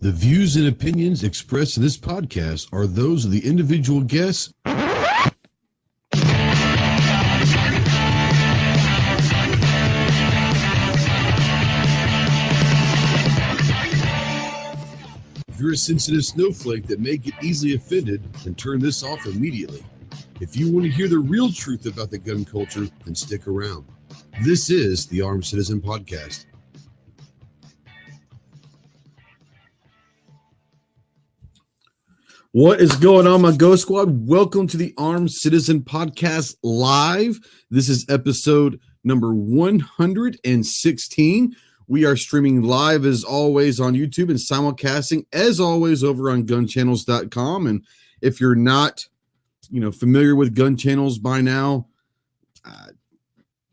The views and opinions expressed in this podcast are those of the individual guests. If you're a sensitive snowflake that may get easily offended, then turn this off immediately. If you want to hear the real truth about the gun culture, then stick around. This is the Armed Citizen Podcast. What is going on, my Ghost Squad? Welcome to the Armed Citizen Podcast Live. This is episode number 116. We are streaming live as always on YouTube and simulcasting as always over on gunchannels.com. And if you're not, familiar with gun channels by now,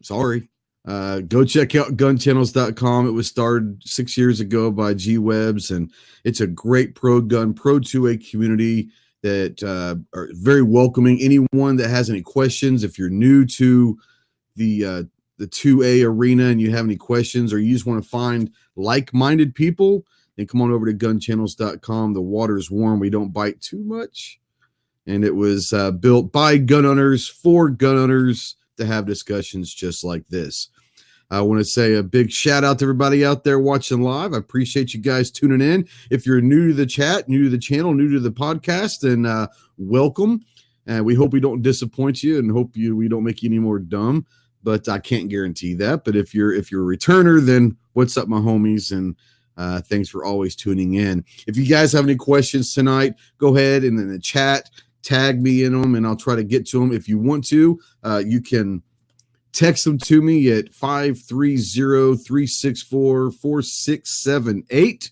sorry. Go check out gunchannels.com. It was started 6 years ago by G Webs, and it's a great pro-gun, pro-2A community that are very welcoming. Anyone that has any questions, if you're new to the 2A arena and you have any questions or you just want to find like-minded people, then come on over to gunchannels.com. The water's warm. We don't bite too much. And it was built by gun owners for gun owners to have discussions just like this. I want to say a big shout out to everybody out there watching live. I appreciate you guys tuning in. If you're new to the chat, new to the channel, new to the podcast, then welcome. And we hope we don't disappoint you and hope we don't make you any more dumb, but I can't guarantee that. But if you're a returner, then what's up, my homies? And thanks for always tuning in. If you guys have any questions tonight, go ahead and in the chat, tag me in them and I'll try to get to them. If you want to, you can text them to me at 530-364-4678,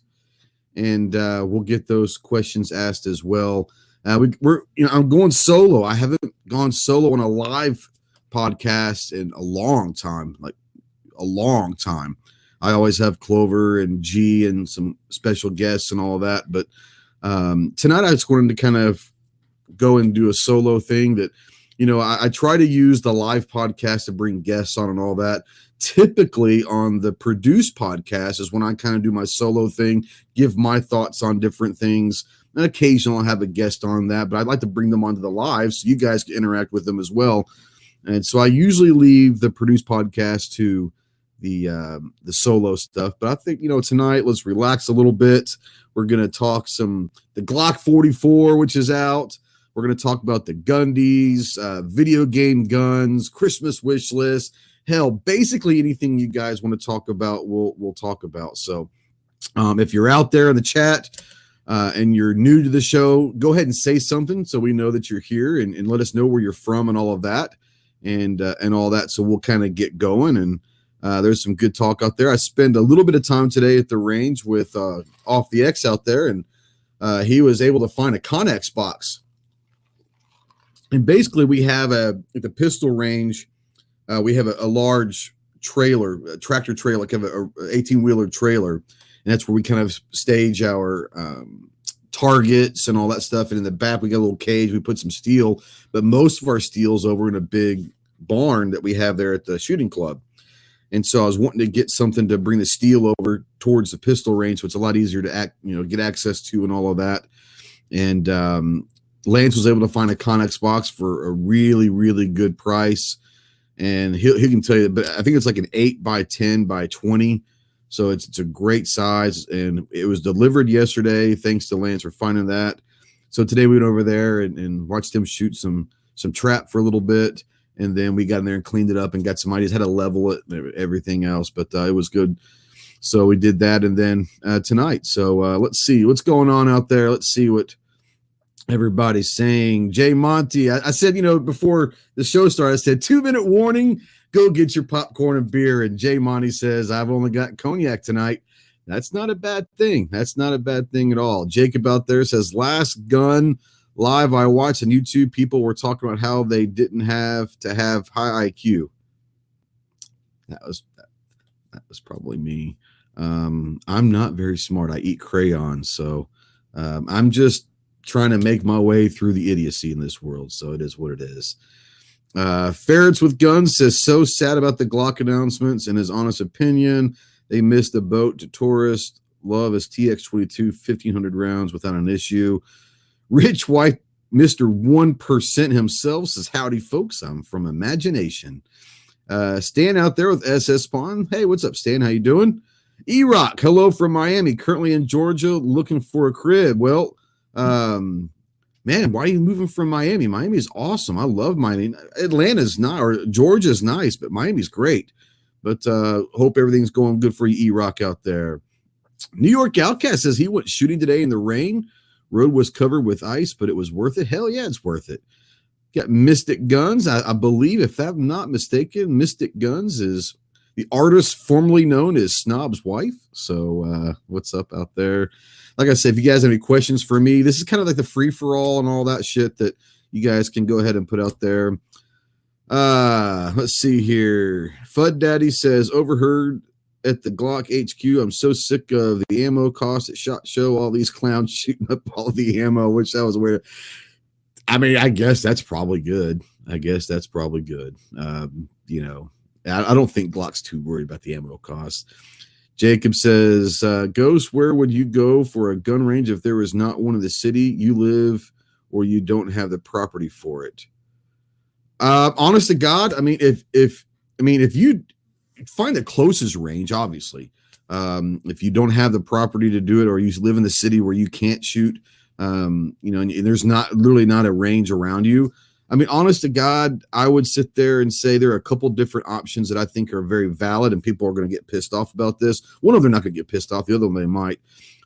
and we'll get those questions asked as well. I'm going solo. I haven't gone solo on a live podcast in a long time, I always have Clover and G and some special guests and all that, but tonight I just wanted to kind of go and do a solo thing that, I try to use the live podcast to bring guests on and all that. Typically on the produced podcast is when I kind of do my solo thing, give my thoughts on different things. And occasionally I'll have a guest on that, but I'd like to bring them onto the live so you guys can interact with them as well. And so I usually leave the produced podcast to the solo stuff. But I think, tonight, let's relax a little bit. We're going to talk the GLOCK 44, which is out. We're going to talk about the Gundies, video game guns, Christmas wish list. Hell, basically anything you guys want to talk about, we'll talk about. So if you're out there in the chat and you're new to the show, go ahead and say something so we know that you're here and let us know where you're from and all of that and all that. So we'll kind of get going. And there's some good talk out there. I spent a little bit of time today at the range with Off the X out there, and he was able to find a Connex box. And basically, we have at the pistol range, we have a large trailer, a tractor trailer, like a 18-wheeler trailer. And that's where we kind of stage our targets and all that stuff. And in the back, we got a little cage. We put some steel. But most of our steel's over in a big barn that we have there at the shooting club. And so I was wanting to get something to bring the steel over towards the pistol range, so it's a lot easier to get access to and all of that. And Lance was able to find a Connex box for a really, really good price. And he can tell you, but I think it's like an 8x10x20. So it's a great size. And it was delivered yesterday. Thanks to Lance for finding that. So today we went over there and watched him shoot some trap for a little bit. And then we got in there and cleaned it up and got some ideas, how to level it and everything else. But it was good. So we did that. And then tonight. So let's see what's going on out there. Let's see what everybody's saying. Jay Monty, I said, before the show started, I said 2-minute warning, go get your popcorn and beer. And Jay Monty says, I've only got cognac tonight. That's not a bad thing. That's not a bad thing at all. Jacob out there says, last gun live I watched on YouTube, people were talking about how they didn't have to have high IQ. That was probably me. I'm not very smart. I eat crayons. So I'm just trying to make my way through the idiocy in this world. So it is what it is. Ferrets with Guns says, so sad about the GLOCK announcements. In his honest opinion, they missed the boat to tourist love his TX22 1500 rounds without an issue. Rich White, Mr. 1% himself says, howdy, folks. I'm from Imagination. Stan out there with SS Spawn. Hey, what's up, Stan? How you doing? E-Rock, hello from Miami. Currently in Georgia, looking for a crib. Well, man, why are you moving from Miami? Miami is awesome. I love Miami. Atlanta's not, or Georgia's nice, but Miami's great. But hope everything's going good for you, E-Rock, out there. New York Outcast says he went shooting today in the rain. Road was covered with ice, but it was worth it. Hell yeah, it's worth it. Got Mystic Guns. I believe, if I'm not mistaken, Mystic Guns is the artist formerly known as Snob's wife. So what's up out there? Like I said, if you guys have any questions for me, this is kind of like the free-for-all and all that shit that you guys can go ahead and put out there. Let's see here. Fud Daddy says, overheard at the Glock HQ, I'm so sick of the ammo cost at SHOT Show. All these clowns shooting up all the ammo, which that was weird. I mean, I guess that's probably good. I don't think Glock's too worried about the ammo cost. Jacob says, Ghost, where would you go for a gun range if there was not one in the city you live or you don't have the property for it? Honest to God, I mean, if you find the closest range, obviously, if you don't have the property to do it, or you live in the city where you can't shoot, and there's literally not a range around you. I mean, honest to God, I would sit there and say there are a couple different options that I think are very valid, and people are going to get pissed off about this. One of them not going to get pissed off. The other one they might.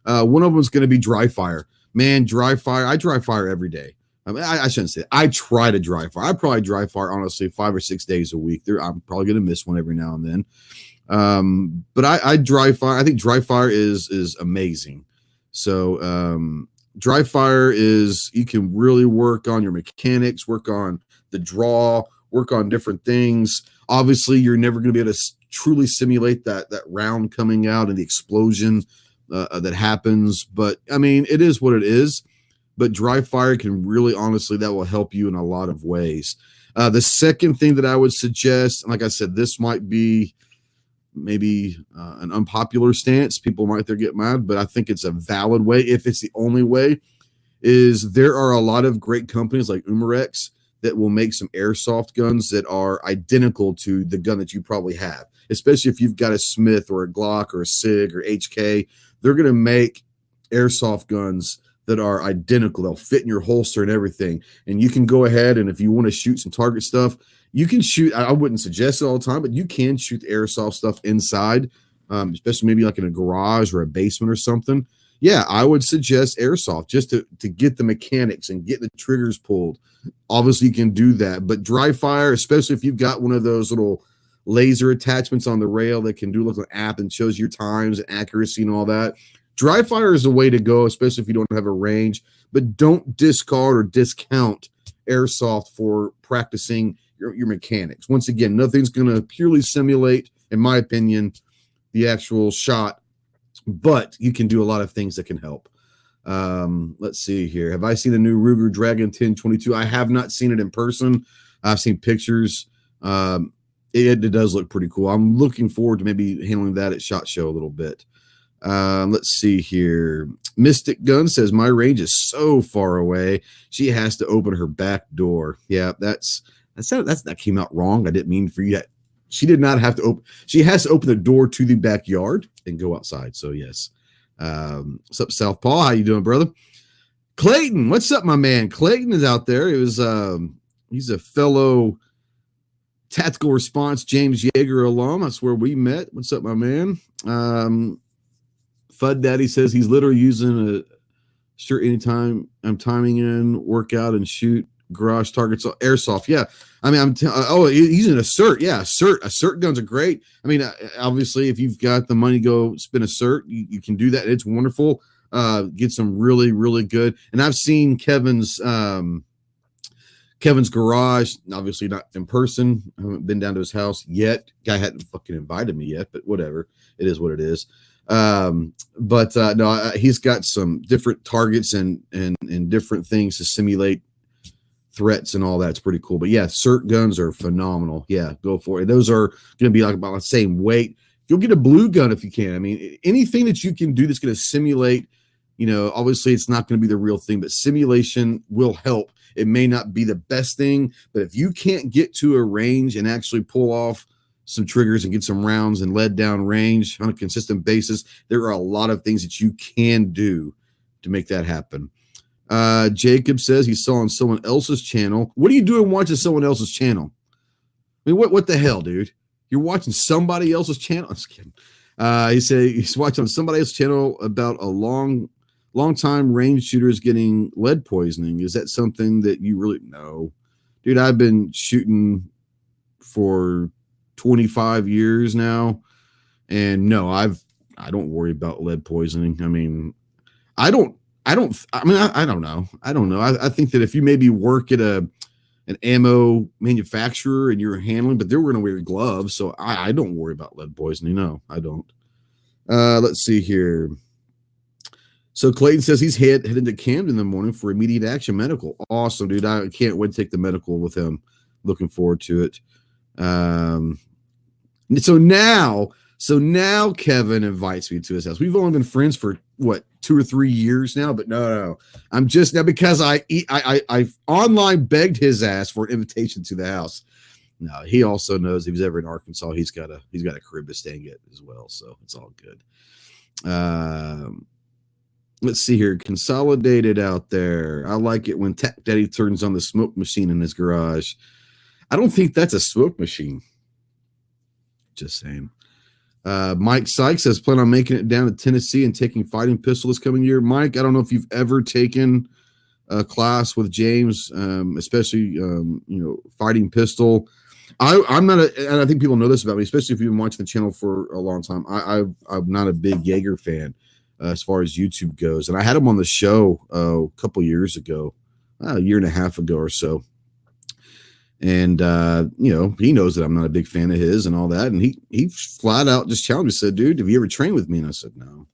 One of them is going to be dry fire. Man, dry fire. I dry fire every day. I mean, I shouldn't say that. I try to dry fire. I probably dry fire, honestly, 5 or 6 days a week. I'm probably going to miss one every now and then. But I dry fire. I think dry fire is amazing. So dry fire is, you can really work on your mechanics, work on the draw, work on different things. Obviously, you're never going to be able to truly simulate that round coming out and the explosion that happens. But I mean, it is what it is. But dry fire can really, honestly, that will help you in a lot of ways. The second thing that I would suggest, and like I said, this might be maybe an unpopular stance. People might get mad, but I think it's a valid way. If it's the only way, is there are a lot of great companies like Umarex that will make some airsoft guns that are identical to the gun that you probably have, especially if you've got a Smith or a Glock or a SIG or HK. They're going to make airsoft guns that are identical. They'll fit in your holster and everything. And you can go ahead, and if you want to shoot some target stuff, you can shoot. I wouldn't suggest it all the time, but you can shoot the airsoft stuff inside, especially maybe like in a garage or a basement or something. Yeah, I would suggest airsoft just to get the mechanics and get the triggers pulled. Obviously, you can do that. But dry fire, especially if you've got one of those little laser attachments on the rail that can do like an app and shows your times and accuracy and all that, dry fire is the way to go, especially if you don't have a range. But don't discard or discount airsoft for practicing your mechanics. Once again, nothing's going to purely simulate, in my opinion, the actual shot, but you can do a lot of things that can help. Let's see here. Have I seen the new Ruger Dragon 1022? I have not seen it in person. I've seen pictures. It does look pretty cool. I'm looking forward to maybe handling that at SHOT Show a little bit. Let's see here. Mystic Gun says my range is so far away. She has to open her back door. Yeah, that came out wrong. I didn't mean for you. She did not have to open. She has to open the door to the backyard and go outside. So yes. What's up, Southpaw? How you doing, brother? Clayton, what's up, my man? Clayton is out there. He's a fellow Tactical Response James Yeager alum. That's where we met. What's up, my man? Fud Daddy says he's literally using a shirt anytime I'm timing in, workout, and shoot garage targets, airsoft. Yeah, I mean, he's in a cert. Yeah, a cert guns are great. I mean, obviously, if you've got the money to go spin a cert, you can do that. It's wonderful. Get some really, really good. And I've seen Kevin's garage, obviously not in person. I haven't been down to his house yet. Guy hadn't fucking invited me yet, but whatever. It is what it is. No, he's got some different targets and different things to simulate threats and all that's pretty cool. But yeah, cert guns are phenomenal. Yeah, go for it. Those are going to be like about the same weight. Go get a blue gun if you can. I mean, anything that you can do that's going to simulate, obviously it's not going to be the real thing, but simulation will help. It may not be the best thing, but if you can't get to a range and actually pull off some triggers and get some rounds and lead down range on a consistent basis, there are a lot of things that you can do to make that happen. Jacob says he saw on someone else's channel. What are you doing watching someone else's channel? I mean, what the hell, dude? You're watching somebody else's channel? I'm just kidding. He said he's watching on somebody else's channel about a long time range shooters getting lead poisoning. Is that something that you really know? Dude, I've been shooting for 25 years now, and no, I don't worry about lead poisoning. I mean, I don't know. I don't know. I think that if you maybe work at an ammo manufacturer and you're handling, but they're going to wear gloves, so I don't worry about lead poisoning. No, I don't. Let's see here. So Clayton says he's heading to Camden in the morning for immediate action medical. Awesome, dude. I can't wait to take the medical with him. Looking forward to it. So now Kevin invites me to his house. We've only been friends for 2 or 3 years now, but no. I'm just now because I online begged his ass for an invitation to the house. No, he also knows if he's ever in Arkansas, he's got a crib to stay at as well. So it's all good. Let's see here. Consolidated out there. I like it when Tech Daddy turns on the smoke machine in his garage. I don't think that's a smoke machine. Just saying. Mike Sykes says plan on making it down to Tennessee and taking fighting pistol this coming year. Mike, I don't know if you've ever taken a class with James, especially fighting pistol. I'm not and I think people know this about me, especially if you've been watching the channel for a long time. I'm not a big Jaeger fan as far as YouTube goes, and I had him on the show a couple years ago, a year and a half ago or so. And, he knows that I'm not a big fan of his and all that. And he flat out just challenged me, said, dude, have you ever trained with me? And I said, no.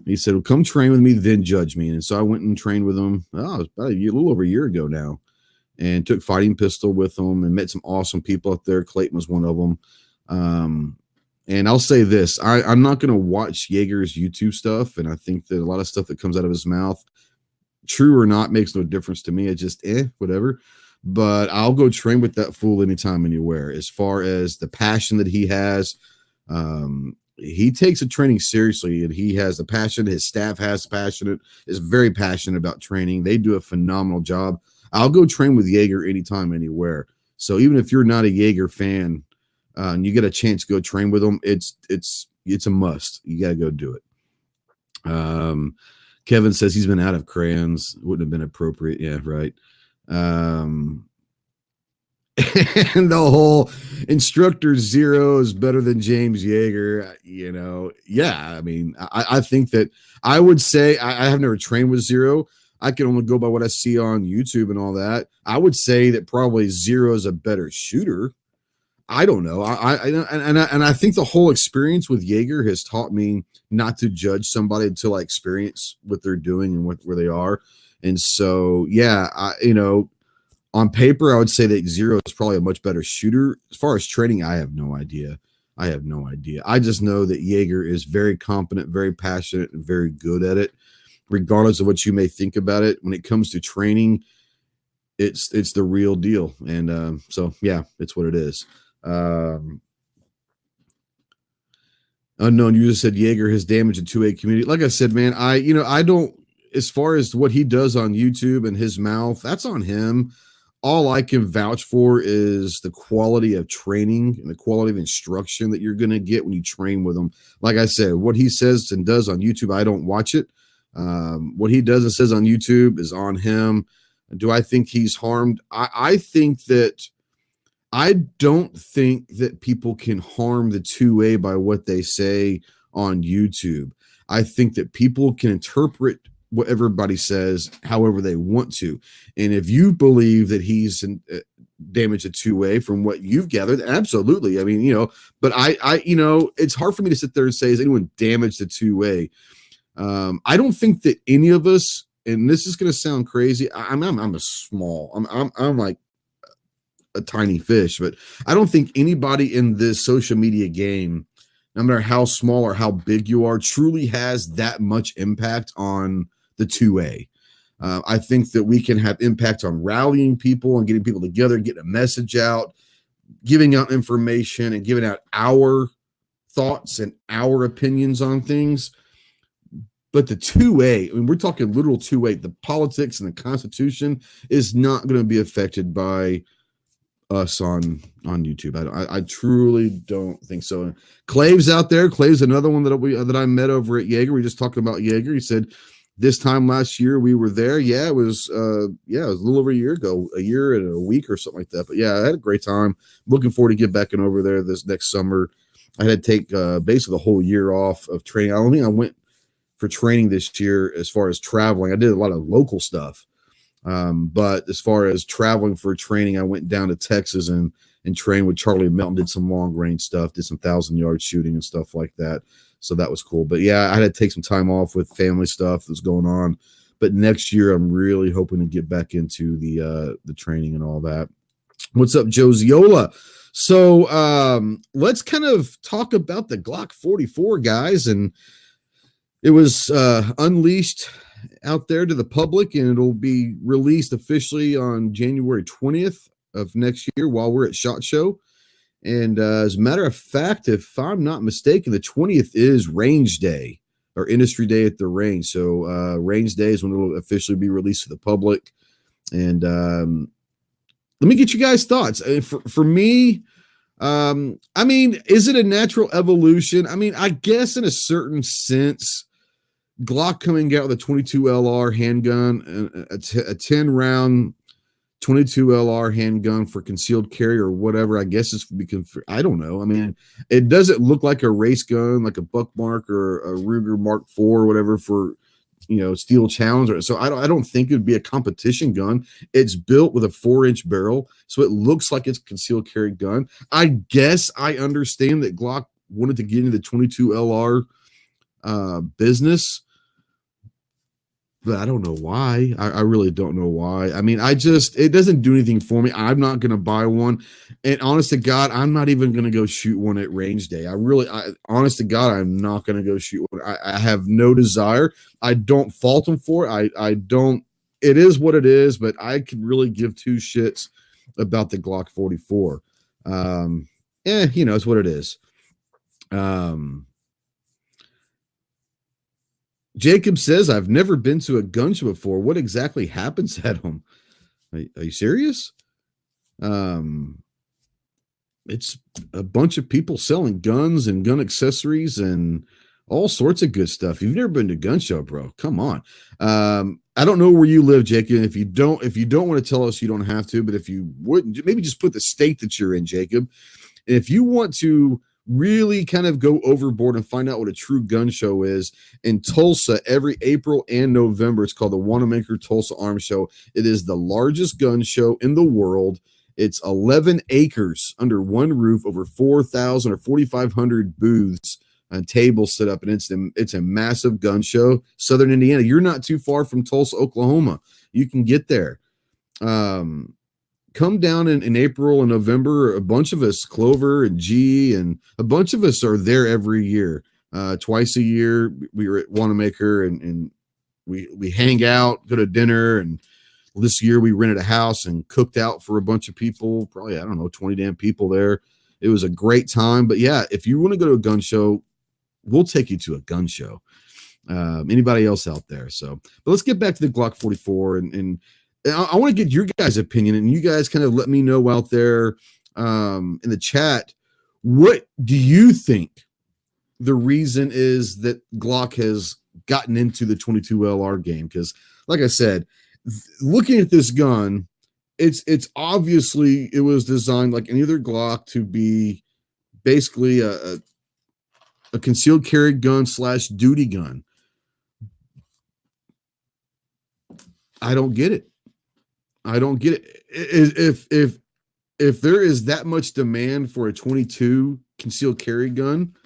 He said, well, come train with me, then judge me. And so I went and trained with him. It was about a little over a year ago now, and took fighting pistol with him and met some awesome people up there. Clayton was one of them. And I'll say this, I'm not going to watch Jaeger's YouTube stuff. And I think that a lot of stuff that comes out of his mouth, true or not, makes no difference to me. It just, whatever. But I'll go train with that fool anytime, anywhere. As far as the passion that he has, he takes the training seriously, and he has the passion. His staff is very passionate about training. They do a phenomenal job. I'll go train with Jaeger anytime, anywhere. So even if you're not a Jaeger fan and you get a chance to go train with him, it's a must. You got to go do it. Kevin says he's been out of crayons. Wouldn't have been appropriate. Yeah, right. And the whole instructor zero is better than James Jaeger, yeah. I mean, I think that I would say I have never trained with zero. I can only go by what I see on YouTube and all that. I would say that probably zero is a better shooter. I don't know. I think the whole experience with Jaeger has taught me not to judge somebody until I experience what they're doing and where they are. And so, yeah, on paper, I would say that zero is probably a much better shooter. As far as training, I have no idea. I just know that Jaeger is very competent, very passionate, and very good at it. Regardless of what you may think about it, when it comes to training, it's the real deal. And so, yeah, it's what it is. Unknown user said Jaeger has damaged the 2A community. Like I said, man, I don't. As far as what he does on YouTube and his mouth, that's on him. All I can vouch for is the quality of training and the quality of instruction that you're going to get when you train with him. Like I said, what he says and does on YouTube, I don't watch it. What he does and says on YouTube is on him. Do I think he's harmed? I don't think that people can harm the 2A by what they say on YouTube. I think that people can interpret what everybody says however they want to. And if you believe that he's damaged a 2A from what you've gathered, absolutely. I mean, but I it's hard for me to sit there and say, is anyone damaged a 2A? I don't think that any of us, and this is going to sound crazy, I'm like a tiny fish, but I don't think anybody in this social media game no matter how small or how big you are, truly has that much impact on the 2A. I think that we can have impact on rallying people and getting people together, getting a message out, giving out information and giving out our thoughts and our opinions on things. But the 2A, I mean, we're talking literal 2A, the politics and the Constitution is not going to be affected by us on YouTube. I truly don't think so. Clave's out there. Clave's another one that I met over at Jaeger. We just talking about Jaeger. He said this time last year we were there. Yeah, it was a little over a year ago, a year and a week or something like that. But yeah, I had a great time. Looking forward to get back in over there this next summer. I had to take basically the whole year off of training. I don't think I went for training this year as far as traveling. I did a lot of local stuff. But as far as traveling for training, I went down to Texas and trained with Charlie Melton, did some long range stuff, did some 1,000-yard shooting and stuff like that. So that was cool. But yeah, I had to take some time off with family stuff that's going on. But next year, I'm really hoping to get back into the training and all that. What's up, Josiola? So let's kind of talk about the Glock 44, guys. And it was unleashed out there to the public, and it'll be released officially on January 20th of next year while we're at SHOT Show. And as a matter of fact, if I'm not mistaken, the 20th is range day or industry day at the range. So range day is when it'll officially be released to the public. And let me get you guys' thoughts. For me, I mean, is it a natural evolution? I mean, I guess in a certain sense, Glock coming out with a 22 LR handgun, a 10-round 22 LR handgun for concealed carry or whatever. I guess it's because I don't know. I mean, it doesn't look like a race gun, like a Buckmark or a Ruger Mark IV or whatever for, steel challenge. So I don't think it would be a competition gun. It's built with a 4-inch barrel, so it looks like it's a concealed carry gun. I guess I understand that Glock wanted to get into the 22 LR business. But I don't know why. I really don't know why. I mean, it doesn't do anything for me. I'm not going to buy one. And honest to God, I'm not even going to go shoot one at range day. Honest to God, I'm not going to go shoot one. I have no desire. I don't fault them for it. I don't, it is what it is, but I could really give two shits about the Glock 44. It's what it is. Jacob says, I've never been to a gun show before. What exactly happens at them? Are you serious? It's a bunch of people selling guns and gun accessories and all sorts of good stuff. You've never been to a gun show, bro. Come on. I don't know where you live, Jacob. If you don't want to tell us, you don't have to. But if you wouldn't, maybe just put the state that you're in, Jacob. And if you want to really kind of go overboard and find out what a true gun show is, in Tulsa every April and November, it's called the Wanamaker Tulsa Arms Show. It is the largest gun show in the world. It's 11 acres under one roof, over 4,000 or 4,500 booths and tables set up, and it's a massive gun show. Southern Indiana, you're not too far from Tulsa, Oklahoma. You can get there. Come down in April and November. A bunch of us, Clover and G, and a bunch of us are there every year. Twice a year, we were at Wanamaker and we hang out, go to dinner. And this year we rented a house and cooked out for a bunch of people, probably, 20 damn people there. It was a great time. But yeah, if you want to go to a gun show, we'll take you to a gun show. Anybody else out there? So, but let's get back to the Glock 44 and I want to get your guys' opinion, and you guys kind of let me know out there in the chat. What do you think the reason is that Glock has gotten into the 22 LR game? Because, like I said, looking at this gun, it's obviously it was designed like any other Glock to be basically a concealed carry gun / duty gun. I don't get it. If there is that much demand for a 22 concealed carry gun,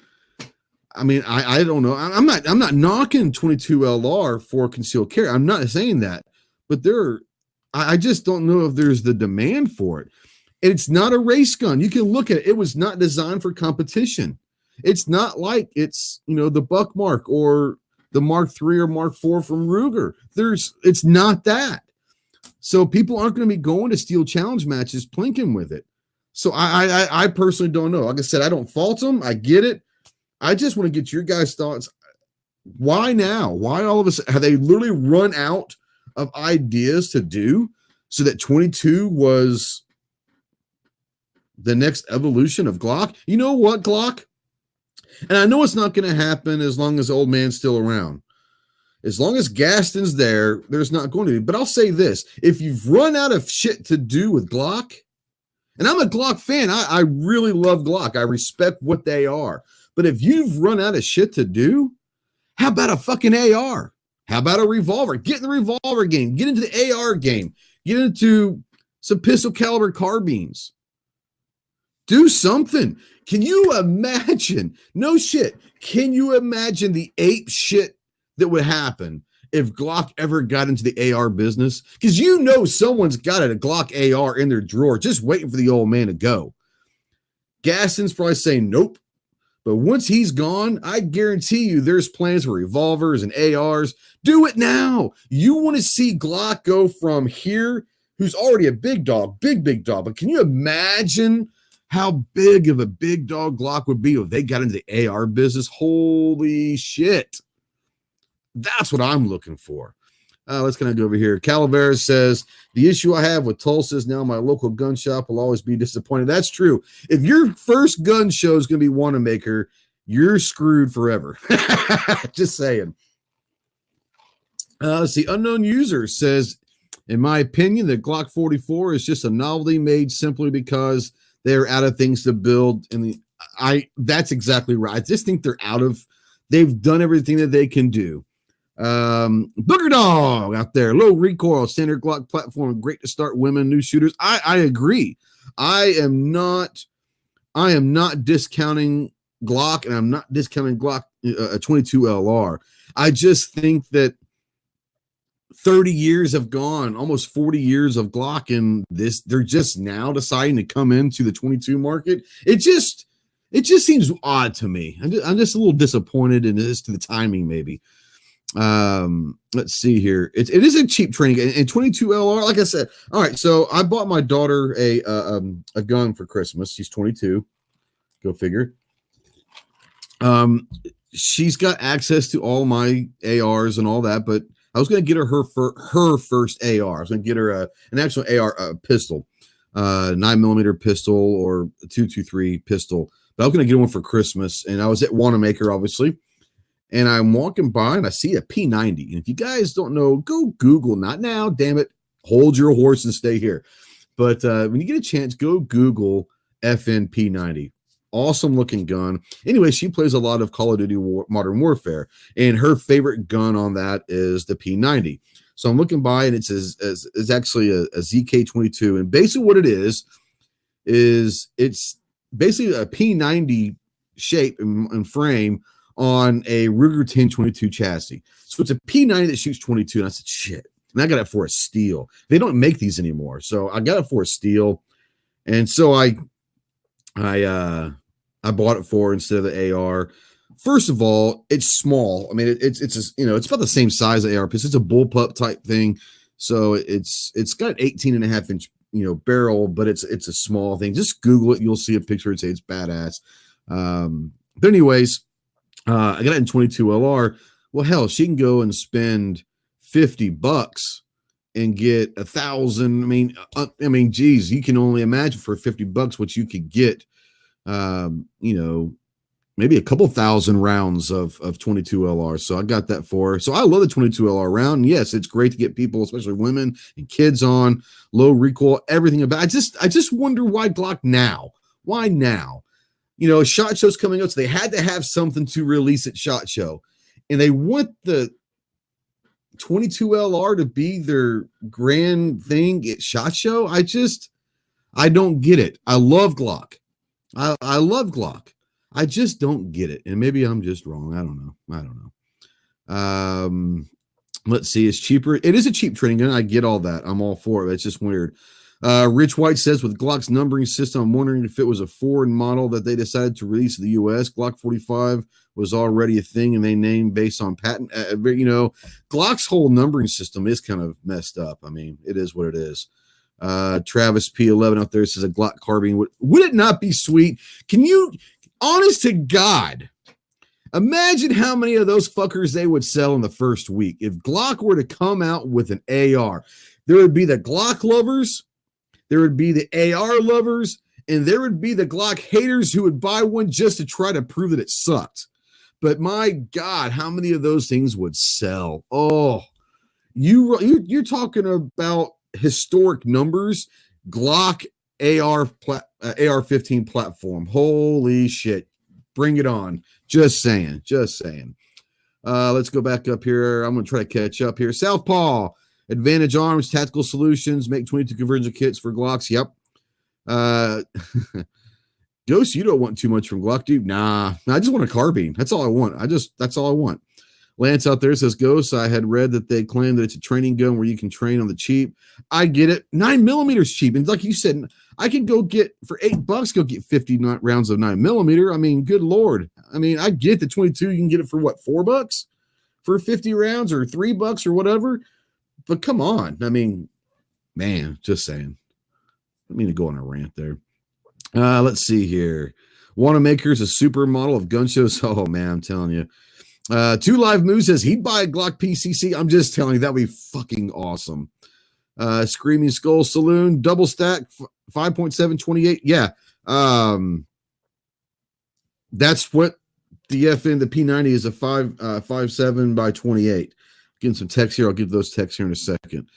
I mean, I don't know. I'm not knocking 22 LR for concealed carry. I'm not saying that, but I just don't know if there's the demand for it. And it's not a race gun. You can look at it. It was not designed for competition. It's not like it's, the Buck Mark or the Mark III or Mark IV from Ruger. It's not that. So people aren't going to be going to steel challenge matches plinking with it. So I personally don't know. Like I said, I don't fault them. I get it. I just want to get your guys' thoughts. Why now? Why all of a sudden? Have they literally run out of ideas to do so that 22 was the next evolution of Glock? You know what, Glock? And I know it's not going to happen as long as the old man's still around. As long as Gaston's there, there's not going to be. But I'll say this. If you've run out of shit to do with Glock, and I'm a Glock fan, I really love Glock. I respect what they are. But if you've run out of shit to do, how about a fucking AR? How about a revolver? Get in the revolver game. Get into the AR game. Get into some pistol caliber carbines. Do something. Can you imagine? No shit. Can you imagine the ape shit that would happen if Glock ever got into the AR business? Because someone's got a Glock AR in their drawer just waiting for the old man to go. Gaston's probably saying nope. But once he's gone, I guarantee you there's plans for revolvers and ARs. Do it now. You want to see Glock go from here, who's already a big dog, big dog. But can you imagine how big of a big dog Glock would be if they got into the AR business? Holy shit. That's what I'm looking for. Let's kind of go over here. Calaveras says, the issue I have with Tulsa is now my local gun shop will always be disappointed. That's true. If your first gun show is going to be Wanamaker, you're screwed forever. Just saying. Let's see. Unknown User says, in my opinion, the Glock 44 is just a novelty made simply because they're out of things to build. And that's exactly right. I just think they've done everything that they can do. Booger Dog out there, low recoil, standard Glock platform, great to start women, new shooters. I agree. I am not discounting Glock, and I'm not discounting Glock a 22 LR. I just think that 30 years have gone, almost 40 years of Glock, and they're just now deciding to come into the 22 market. It just seems odd to me. I'm just a little disappointed in this to the timing, maybe. Let's see here. It is a cheap training and 22 LR. Like I said, all right. So I bought my daughter a gun for Christmas. She's 22. Go figure. She's got access to all my ARs and all that, but I was going to get her first AR. I was going to get her an actual AR pistol, 9mm pistol or 223 pistol. But I was going to get one for Christmas, and I was at Wanamaker, obviously. And I'm walking by and I see a P90. And if you guys don't know, go Google. Not now, damn it. Hold your horse and stay here. But when you get a chance, go Google FN P90. Awesome looking gun. Anyway, she plays a lot of Call of Duty Modern Warfare. And her favorite gun on that is the P90. So I'm looking by and it's actually a ZK22. And basically what it is it's basically a P90 shape and frame on a Ruger 1022 chassis. So it's a P90 that shoots 22. And I said, shit. And I got it for a steel. They don't make these anymore. So I got it for a steel. And so I bought it for instead of the AR. First of all, it's small. I mean, it's about the same size as AR pistol. It's a bullpup type thing. So it's got an 18.5-inch, barrel, but it's a small thing. Just Google it. You'll see a picture and say it's badass. But anyways, I got it in 22 LR. Well, hell, she can go and spend $50 and get 1,000. I mean, geez, you can only imagine for $50 what you could get. Maybe a couple thousand rounds of 22 LR. So I got that for her. So I love the 22 LR round. And yes, it's great to get people, especially women and kids, on low recoil, everything about. I just wonder why Glock now. Why now? SHOT Show's coming out, so they had to have something to release at SHOT Show. And they want the 22 LR to be their grand thing at SHOT Show. I don't get it. I love Glock. I love Glock. I just don't get it. And maybe I'm just wrong. I don't know. Let's see. It's cheaper. It is a cheap training gun. I get all that. I'm all for it. It's just weird. Rich White says, with Glock's numbering system, I'm wondering if it was a foreign model that they decided to release in the U.S. Glock 45 was already a thing, and they named based on patent. Glock's whole numbering system is kind of messed up. I mean, it is what it is. Travis P11 out there says a Glock carbine. Would it not be sweet? Can you, honest to God, imagine how many of those fuckers they would sell in the first week if Glock were to come out with an AR? There would be the Glock lovers, there would be the AR lovers, and there would be the Glock haters who would buy one just to try to prove that it sucked. But my God, how many of those things would sell? Oh, you're talking about historic numbers. Glock AR-15 platform. Holy shit. Bring it on. Just saying. Let's go back up here. I'm going to try to catch up here. Southpaw. Advantage Arms, Tactical Solutions, make 22 conversion kits for Glocks. Yep. Ghost, you don't want too much from Glock, dude. Nah, I just want a carbine. That's all I want. That's all I want. Lance out there says, Ghost, I had read that they claim that it's a training gun where you can train on the cheap. I get it. 9mm cheap. And like you said, I could go get, for $8, go get 50 rounds of 9mm. I mean, good Lord. I mean, I get the 22. You can get it for what, $4 for 50 rounds or $3 or whatever. But come on. I mean, man, just saying. I mean to go on a rant there. Let's see here. Wanamaker's a supermodel of gun shows. Oh, man, I'm telling you. Two Live Moose says he'd buy a Glock PCC. I'm just telling you, that would be fucking awesome. Screaming Skull Saloon, double stack, 5.728. Yeah. That's what the FN, the P90 is, a 5.7 by 28. Getting some text here. I'll give those texts here in a second.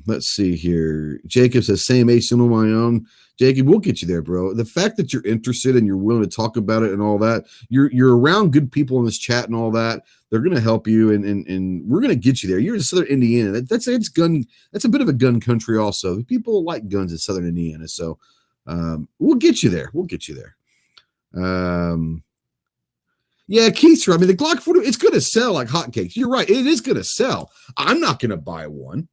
Let's see here. Jacob says, same ASIM on my own. Jacob, we'll get you there, bro. The fact that you're interested and you're willing to talk about it and all that, you're around good people in this chat and all that. They're going to help you, and we're going to get you there. You're in Southern Indiana. That's a bit of a gun country also. People like guns in Southern Indiana. So we'll get you there. Yeah, Keith's right. I mean, the Glock 40, it's going to sell like hotcakes. You're right. It is going to sell. I'm not going to buy one.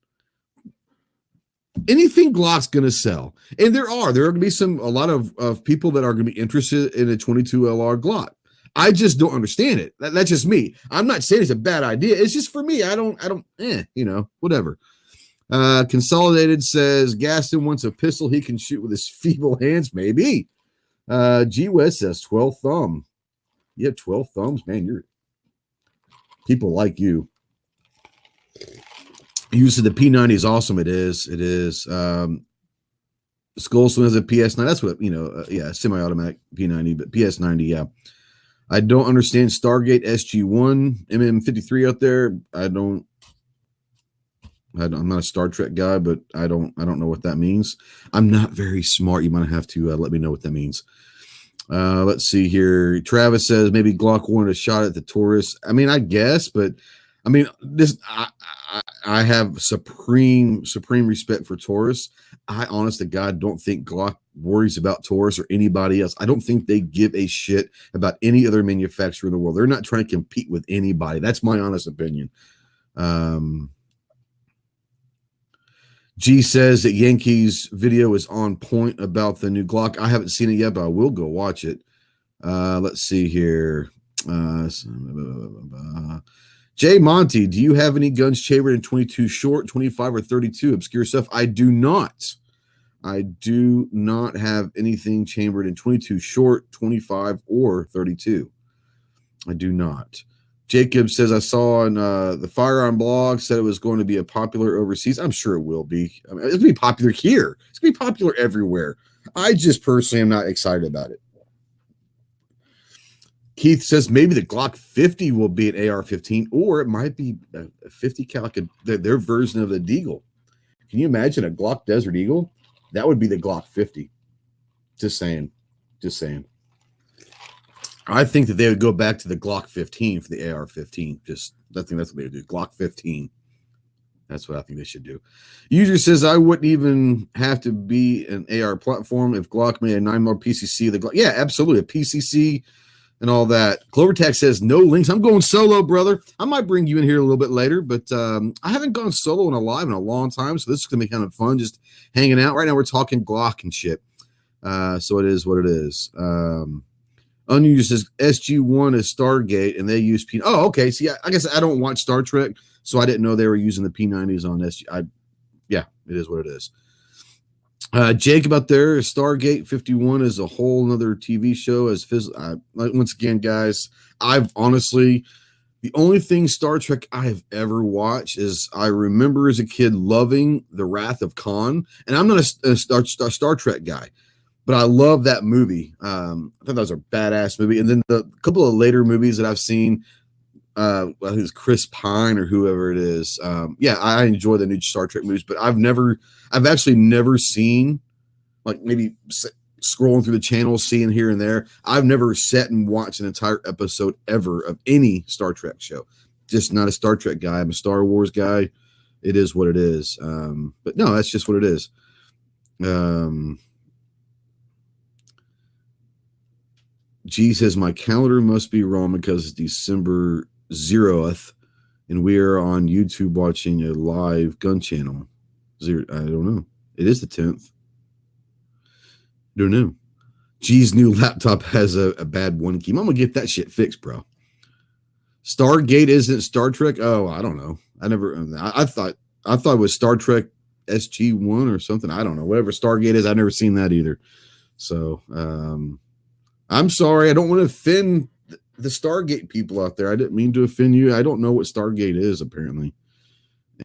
Anything Glock's going to sell. And there are going to be a lot of people that are going to be interested in a 22 LR Glock. I just don't understand it. That's just me. I'm not saying it's a bad idea. It's just for me. I don't, whatever. Consolidated says Gaston wants a pistol he can shoot with his feeble hands. Maybe. G West says 12 thumb. You have 12 thumbs, man. People like you. Use of the P90 is awesome. It is. Skullstone has a PS9. That's what, semi-automatic P90, but PS90, yeah. I don't understand Stargate SG1, MM53 out there. I'm not a Star Trek guy, but I don't know what that means. I'm not very smart. You might have to let me know what that means. Let's see here. Travis says maybe Glock wanted a shot at the Taurus. I mean, I guess, but I mean, I have supreme respect for Taurus. I honest to God don't think Glock worries about Taurus or anybody else. I don't think they give a shit about any other manufacturer in the world. They're not trying to compete with anybody. That's my honest opinion. G says that Yankees video is on point about the new Glock. I haven't seen it yet, but I will go watch it. Let's see here. Jay Monty, do you have any guns chambered in 22 short, 25, or 32? Obscure stuff? I do not. I do not have anything chambered in 22 short, 25, or 32. I do not. Jacob says, I saw on the Firearm blog said it was going to be a popular overseas. I'm sure it will be. I mean, it'll be popular here. It's going to be popular everywhere. I just personally am not excited about it. Keith says maybe the Glock 50 will be an AR-15, or it might be a 50 cal, their version of the Deagle. Can you imagine a Glock Desert Eagle? That would be the Glock 50. Just saying. I think that they would go back to the Glock 15 for the AR-15. I think that's what they would do. Glock 15. That's what I think they should do. User says I wouldn't even have to be an AR platform if Glock made a 9mm PCC. Yeah, absolutely. A PCC and all that. Clovertac says no links. I'm going solo, brother. I might bring you in here a little bit later, but I haven't gone solo in a live in a long time, so this is gonna be kind of fun, just hanging out. Right now, we're talking Glock and shit. So it is what it is. Onion says SG1 is Stargate, and they use P. Oh, okay. See, I guess I don't watch Star Trek, so I didn't know they were using the P90s on SG. Yeah, it is what it is. Jacob out there, Stargate 51 is a whole nother TV show. Once again, guys, I've honestly, the only thing Star Trek I have ever watched is I remember as a kid loving The Wrath of Khan, and I'm not a Star Trek guy, but I love that movie. I thought that was a badass movie. And then the couple of later movies that I've seen, I think it's Chris Pine or whoever it is. Yeah, I enjoy the new Star Trek movies, but I've actually never seen, like maybe scrolling through the channels, seeing here and there. I've never sat and watched an entire episode ever of any Star Trek show. Just not a Star Trek guy. I'm a Star Wars guy. It is what it is. But no, that's just what it is. G says my calendar must be wrong because it's December 0th, and we are on YouTube watching a live gun channel. I don't know. It is the 10th. Don't know. G's new laptop has a bad one key. I'm gonna get that shit fixed, bro. Stargate isn't Star Trek. Oh, I don't know. I thought it was Star Trek SG1 or something. I don't know. Whatever Stargate is, I've never seen that either. So, I'm sorry. I don't want to offend the Stargate people out there. I didn't mean to offend you. I don't know what Stargate is, apparently.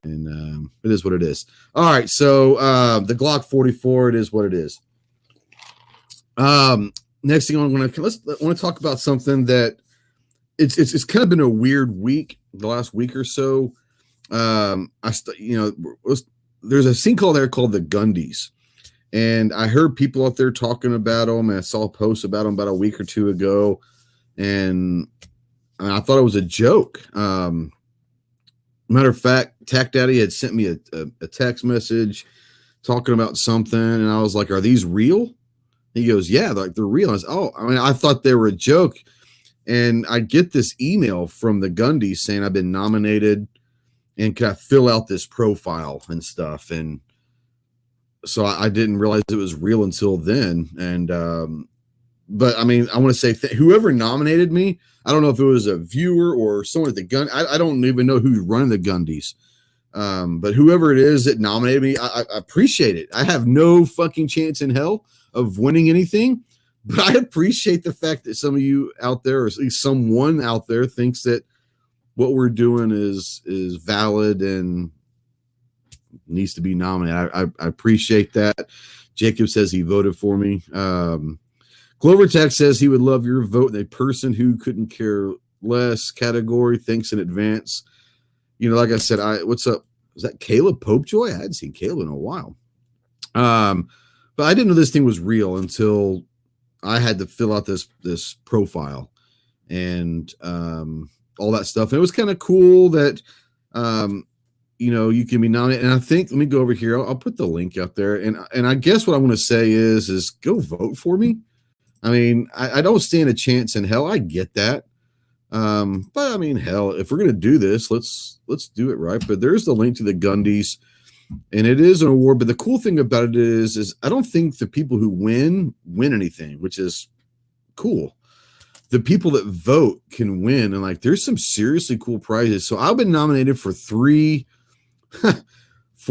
And it is what it is. All right. So the Glock 44, it is what it is. Next thing I want to talk about something that it's kind of been a weird week, the last week or so. There's a scene called the Gundies. And I heard people out there talking about them, and I saw a post about them about a week or two ago, and I thought it was a joke. Matter of fact, Tac Daddy had sent me a text message talking about something, and I was like, "Are these real?" He goes, "Yeah, they're real." I thought they were a joke, and I get this email from the Gundies saying I've been nominated, and can I fill out this profile and stuff, and so I didn't realize it was real until then. And, but I mean, I want to say whoever nominated me, I don't know if it was a viewer or someone at the gun. I don't even know who's running the Gundies. But whoever it is that nominated me, I appreciate it. I have no fucking chance in hell of winning anything, but I appreciate the fact that some of you out there, or at least someone out there, thinks that what we're doing is valid and needs to be nominated. I appreciate that. Jacob says he voted for me. Clovertac says he would love your vote. A person who couldn't care less category. Thanks in advance. You know, like I said, what's up? Is that Caleb Popejoy? I hadn't seen Caleb in a while. But I didn't know this thing was real until I had to fill out this profile and all that stuff. And it was kind of cool that you can be nominated. And I think, let me go over here. I'll put the link up there. And I guess what I want to say is go vote for me. I mean, I don't stand a chance in hell. I get that. But I mean, hell, if we're going to do this, let's do it right. But there's the link to the Gundies, and it is an award. But the cool thing about it is I don't think the people who win anything, which is cool. The people that vote can win. And like, there's some seriously cool prizes. So I've been nominated for three, I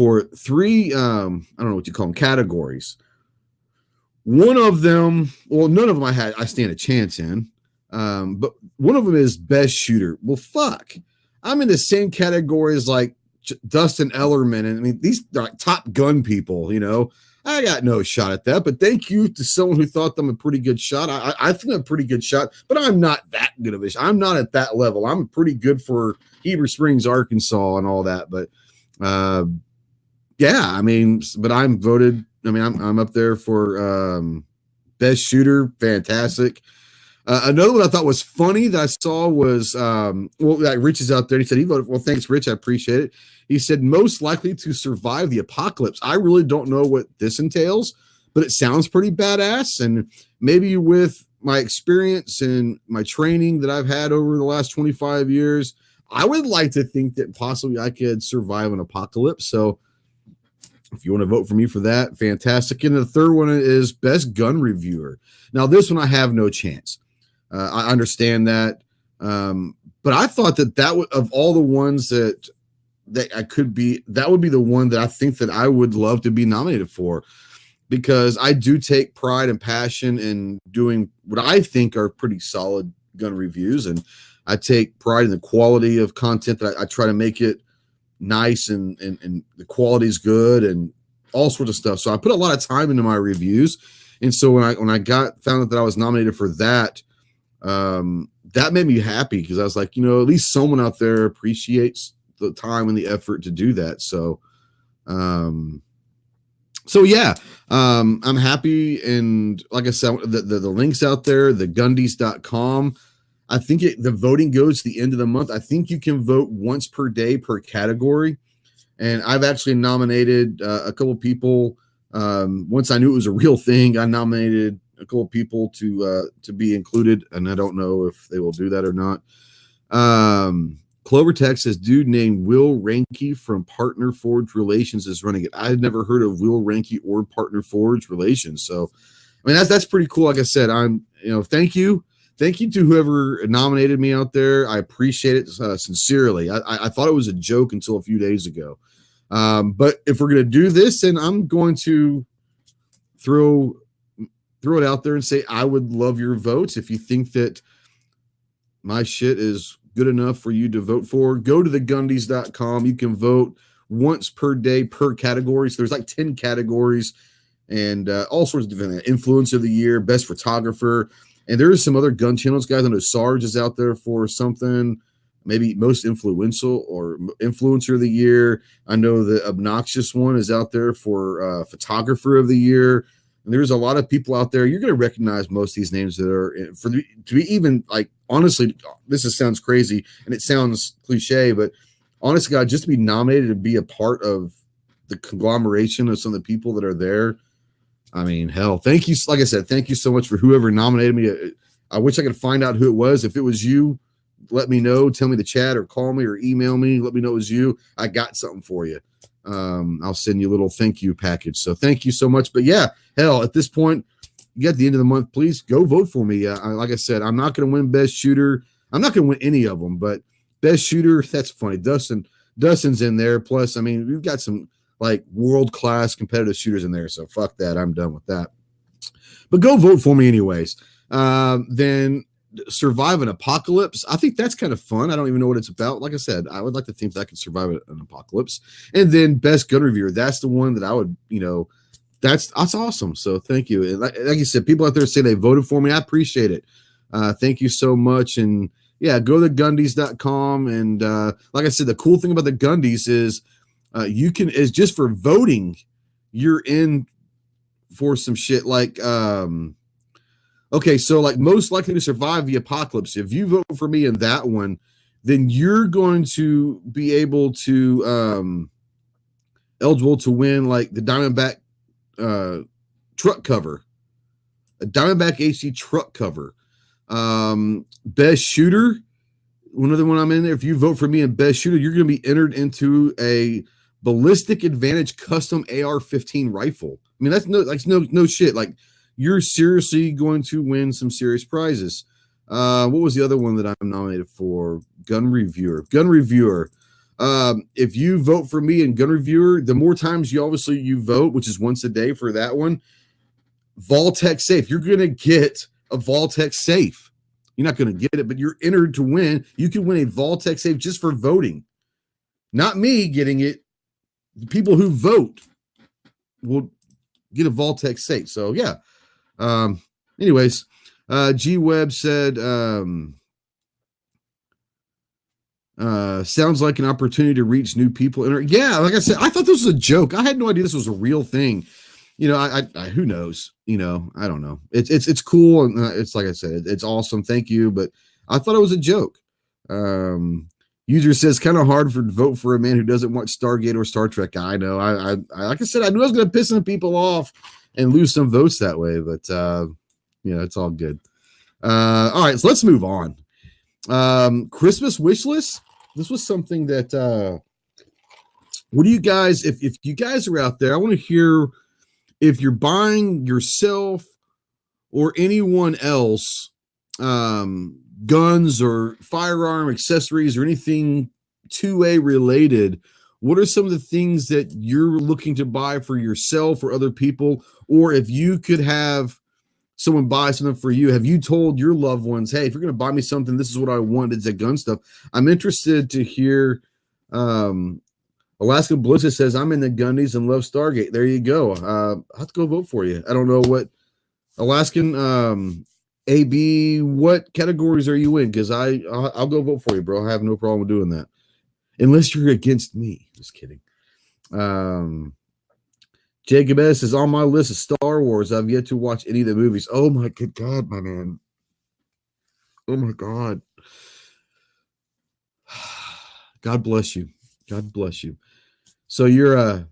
don't know what you call them, categories. One of them, well, none of them I stand a chance in. But one of them is best shooter. Well, fuck. I'm in the same category as like Dustin Ellerman. And I mean, these are like Top Gun people, you know. I got no shot at that, but thank you to someone who thought I'm a pretty good shot. I think I'm a pretty good shot, but I'm not that good of a shot. I'm not at that level. I'm pretty good for Heber Springs, Arkansas and all that. But yeah, I mean, but I'm voted. I mean, I'm up there for best shooter. Fantastic. Another one I thought was funny that I saw was, like Rich is out there. He said he voted. Well, thanks, Rich. I appreciate it. He said most likely to survive the apocalypse. I really don't know what this entails, but it sounds pretty badass. And maybe with my experience and my training that I've had over the last 25 years, I would like to think that possibly I could survive an apocalypse. So if you want to vote for me for that, fantastic. And the third one is best gun reviewer. Now, this one I have no chance. I understand that. But I thought that would, of all the ones that I could be, that would be the one that I think that I would love to be nominated for, because I do take pride and passion in doing what I think are pretty solid gun reviews. And I take pride in the quality of content that I try to make it nice and the quality is good and all sorts of stuff. So I put a lot of time into my reviews. And so when I found out that I was nominated for that, that made me happy, because I was like, at least someone out there appreciates the time and the effort to do that. So, yeah, I'm happy. And like I said, the links out there, the Gundies.com. I think the voting goes to the end of the month. I think you can vote once per day per category. And I've actually nominated a couple people. Once I knew it was a real thing, I nominated a couple people to be included. And I don't know if they will do that or not. Clover Tech says, dude named Will Ranke from Partner Forge Relations is running it. I had never heard of Will Ranke or Partner Forge Relations. So, I mean, that's pretty cool. Like I said, thank you. Thank you to whoever nominated me out there. I appreciate it sincerely. I thought it was a joke until a few days ago. But if we're going to do this, then I'm going to throw it out there and say, I would love your votes. If you think that my shit is good enough for you to vote for, go to thegundies.com. You can vote once per day per category. So there's like 10 categories and all sorts of different influencer of the year, best photographer. And there is some other gun channels, guys. I know Sarge is out there for something, maybe most influential or influencer of the year. I know the obnoxious one is out there for photographer of the year. And there's a lot of people out there. You're going to recognize most of these names that are to be even, like, honestly, sounds crazy and it sounds cliche, but honestly, God, just to be nominated and be a part of the conglomeration of some of the people that are there. I mean, hell, thank you. Like I said, thank you so much for whoever nominated me. I wish I could find out who it was. If it was you, let me know. Tell me the chat or call me or email me. Let me know it was you. I got something for you. I'll send you a little thank you package. So thank you so much. But yeah, hell, at this point, you got the end of the month. Please go vote for me. Like I said, I'm not going to win best shooter. I'm not going to win any of them, but best shooter, that's funny. Dustin's in there. Plus, I mean, we've got some like world-class competitive shooters in there. So fuck that. I'm done with that. But go vote for me anyways. Then survive an apocalypse. I think that's kind of fun. I don't even know what it's about. Like I said, I would like to think that I could survive an apocalypse. And then best gun reviewer. That's the one that I would, that's awesome. So thank you. And like you said, people out there say they voted for me. I appreciate it. Thank you so much. And yeah, go to Gundies.com. And like I said, the cool thing about the Gundies is is just for voting, you're in for some shit like, okay, so like most likely to survive the apocalypse. If you vote for me in that one, then you're going to be able to eligible to win like the Diamondback truck cover, a Diamondback HD truck cover. Best shooter, another one I'm in there. If you vote for me in best shooter, you're going to be entered into a Ballistic Advantage custom AR-15 rifle. I mean, that's no shit. Like, you're seriously going to win some serious prizes. What was the other one that I'm nominated for? Gun Reviewer. If you vote for me in Gun Reviewer, the more times you vote, which is once a day for that one, Vaultec safe. You're going to get a Vaultec safe. You're not going to get it, but you're entered to win. You can win a Vaultec safe just for voting. Not me getting it. The people who vote will get a Vaultec safe. So, yeah. Anyways, G Webb said, sounds like an opportunity to reach new people. Yeah, like I said, I thought this was a joke. I had no idea this was a real thing. I who knows? I don't know. It's cool, and it's like I said, it's awesome. Thank you, but I thought it was a joke. User says kind of hard to vote for a man who doesn't watch Stargate or Star Trek. I know. I like I said, I knew I was going to piss some people off and lose some votes that way, but it's all good. All right, so let's move on. Christmas wish list. This was something that what do you guys, if you guys are out there, I want to hear if you're buying yourself or anyone else guns or firearm accessories or anything 2A related. What are some of the things that you're looking to buy for yourself or other people? Or if you could have someone buy something for you, have you told your loved ones, hey, if you're going to buy me something, this is what I want, it's a gun stuff? I'm interested to hear. Alaska Blizzard says, I'm in the Gundies and love Stargate. There you go. I'll have to go vote for you. I don't know what Alaskan AB, what categories are you in? Because I'll go vote for you, bro. I have no problem doing that. Unless you're against me. Just kidding. Jacob S is on my list of Star Wars. I've yet to watch any of the movies. Oh my good God, my man. Oh my God. God bless you. God bless you. So you're an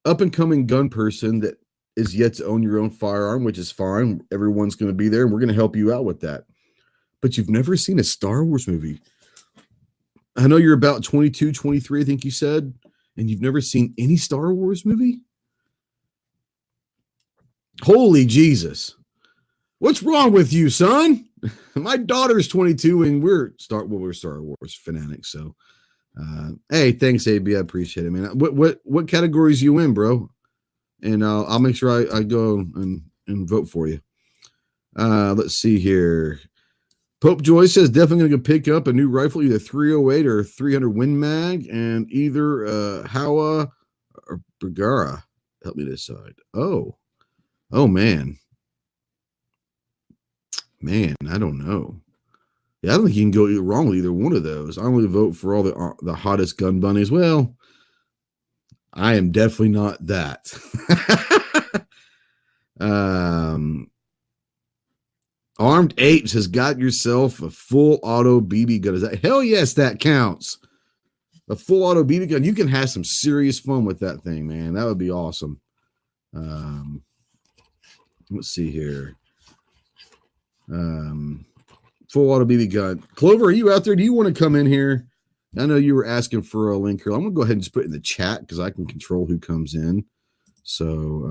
up and coming gun person that is yet to own your own firearm, which is fine. Everyone's going to be there and we're going to help you out with that. But you've never seen a Star Wars movie. I know you're about 22, 23, I think you said, and you've never seen any Star Wars movie? Holy Jesus. What's wrong with you, son? My daughter's 22 and we're Star Wars fanatics. So, hey, thanks, AB. I appreciate it, man. What categories you in, bro? And I'll make sure I go and vote for you. Let's see here. Pope Joy says definitely going to pick up a new rifle, either 308 or 300 Win Mag, and either Hawa or Bergara. Help me decide. Oh, man. Man, I don't know. Yeah, I don't think you can go wrong with either one of those. I only vote for all the hottest gun bunnies. Well, I am definitely not that. Armed Apes has got yourself a full auto BB gun. Is that hell yes, that counts. A full auto BB gun. You can have some serious fun with that thing, man. That would be awesome. Let's see here. Full auto BB gun. Clover, are you out there? Do you want to come in here? I know you were asking for a link here. I'm going to go ahead and just put it in the chat because I can control who comes in. So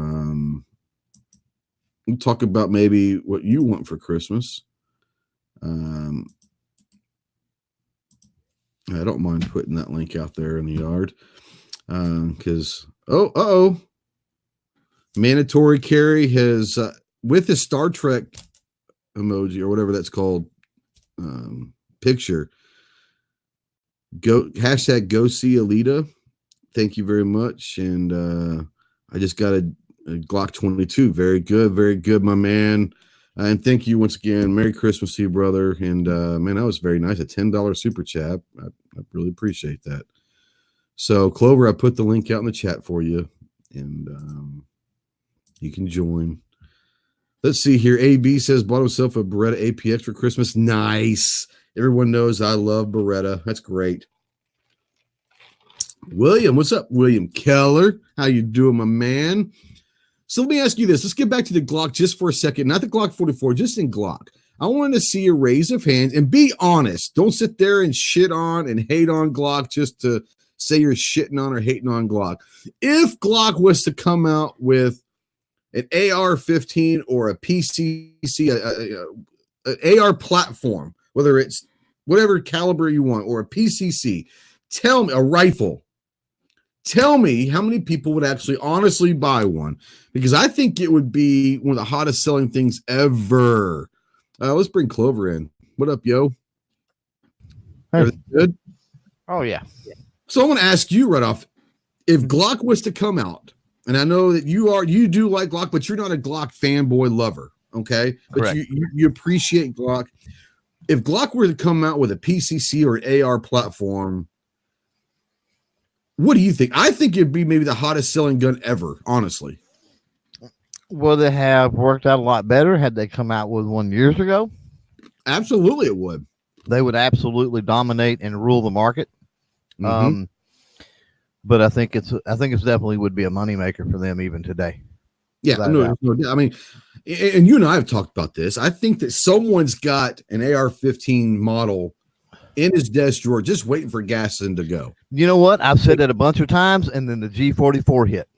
we'll talk about maybe what you want for Christmas. I don't mind putting that link out there in the yard because, mandatory carry has, with his Star Trek emoji or whatever that's called, picture, go see Alita. Thank you very much. And I just got a Glock 22. Very good, my man. And thank you once again. Merry Christmas to you, brother. And man, that was very nice. A $10 super chat. I really appreciate that. So Clover, I put the link out in the chat for you, and you can join. Let's see here. AB says bought himself a Beretta APX for Christmas. Nice. Everyone knows I love Beretta. That's great. William, what's up, William Keller? How you doing, my man? So let me ask you this. Let's get back to the Glock just for a second. Not the Glock 44, just in Glock. I wanted to see a raise of hands and be honest. Don't sit there and shit on and hate on Glock just to say you're shitting on or hating on Glock. If Glock was to come out with an AR-15 or a PCC, an AR platform, whether it's whatever caliber you want, or a PCC, tell me, a rifle, tell me how many people would actually honestly buy one, because I think it would be one of the hottest selling things ever. Let's bring Clover in. What up, yo? Hey. Everything good? Oh, yeah. So I want to ask you right off, if Glock was to come out, and I know that you do like Glock, but you're not a Glock fanboy lover, okay? But Correct. you appreciate Glock. If Glock were to come out with a PCC or an AR platform, what do you think? I think it'd be maybe the hottest selling gun ever, honestly. Would it have worked out a lot better had they come out with one years ago? Absolutely, it would. They would absolutely dominate and rule the market. But I think it's definitely would be a moneymaker for them even today. Yeah, I mean, and you and I have talked about this. I think that someone's got an AR-15 model in his desk drawer, just waiting for Gaston to go. You know what? I've said that a bunch of times, and then the G44 hit.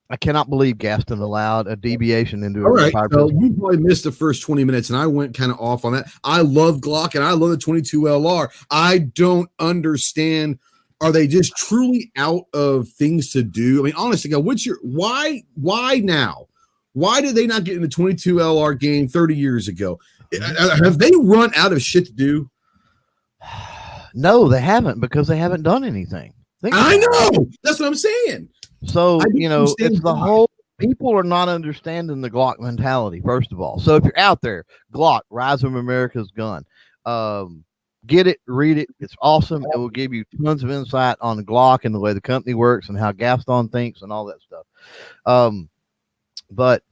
I cannot believe Gaston allowed a deviation into a rimfire pistol. You probably missed the first 20 minutes, and I went kind of off on that. I love Glock, and I love the 22 LR. I don't understand. Are they just truly out of things to do? I mean, honestly, why now? Why did they not get in the 22 LR game 30 years ago? Have they run out of shit to do? No, they haven't, because they haven't done anything. I know. That's what I'm saying. So, it's the whole, people are not understanding the Glock mentality, first of all. So if you're out there, Glock, Rise of America's Gun, get it, read it. It's awesome. It will give you tons of insight on the Glock and the way the company works and how Gaston thinks and all that stuff. But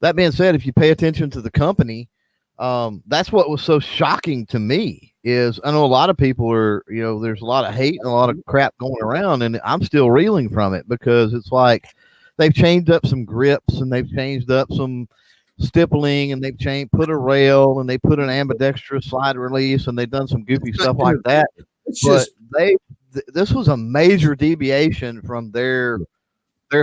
that being said, if you pay attention to the company, that's what was so shocking to me. Is I know a lot of people are, there's a lot of hate and a lot of crap going around, and I'm still reeling from it, because it's like they've changed up some grips and they've changed up some stippling, and they've put a rail, and they put an ambidextrous slide release, and they've done some goofy stuff like that. But this was a major deviation from their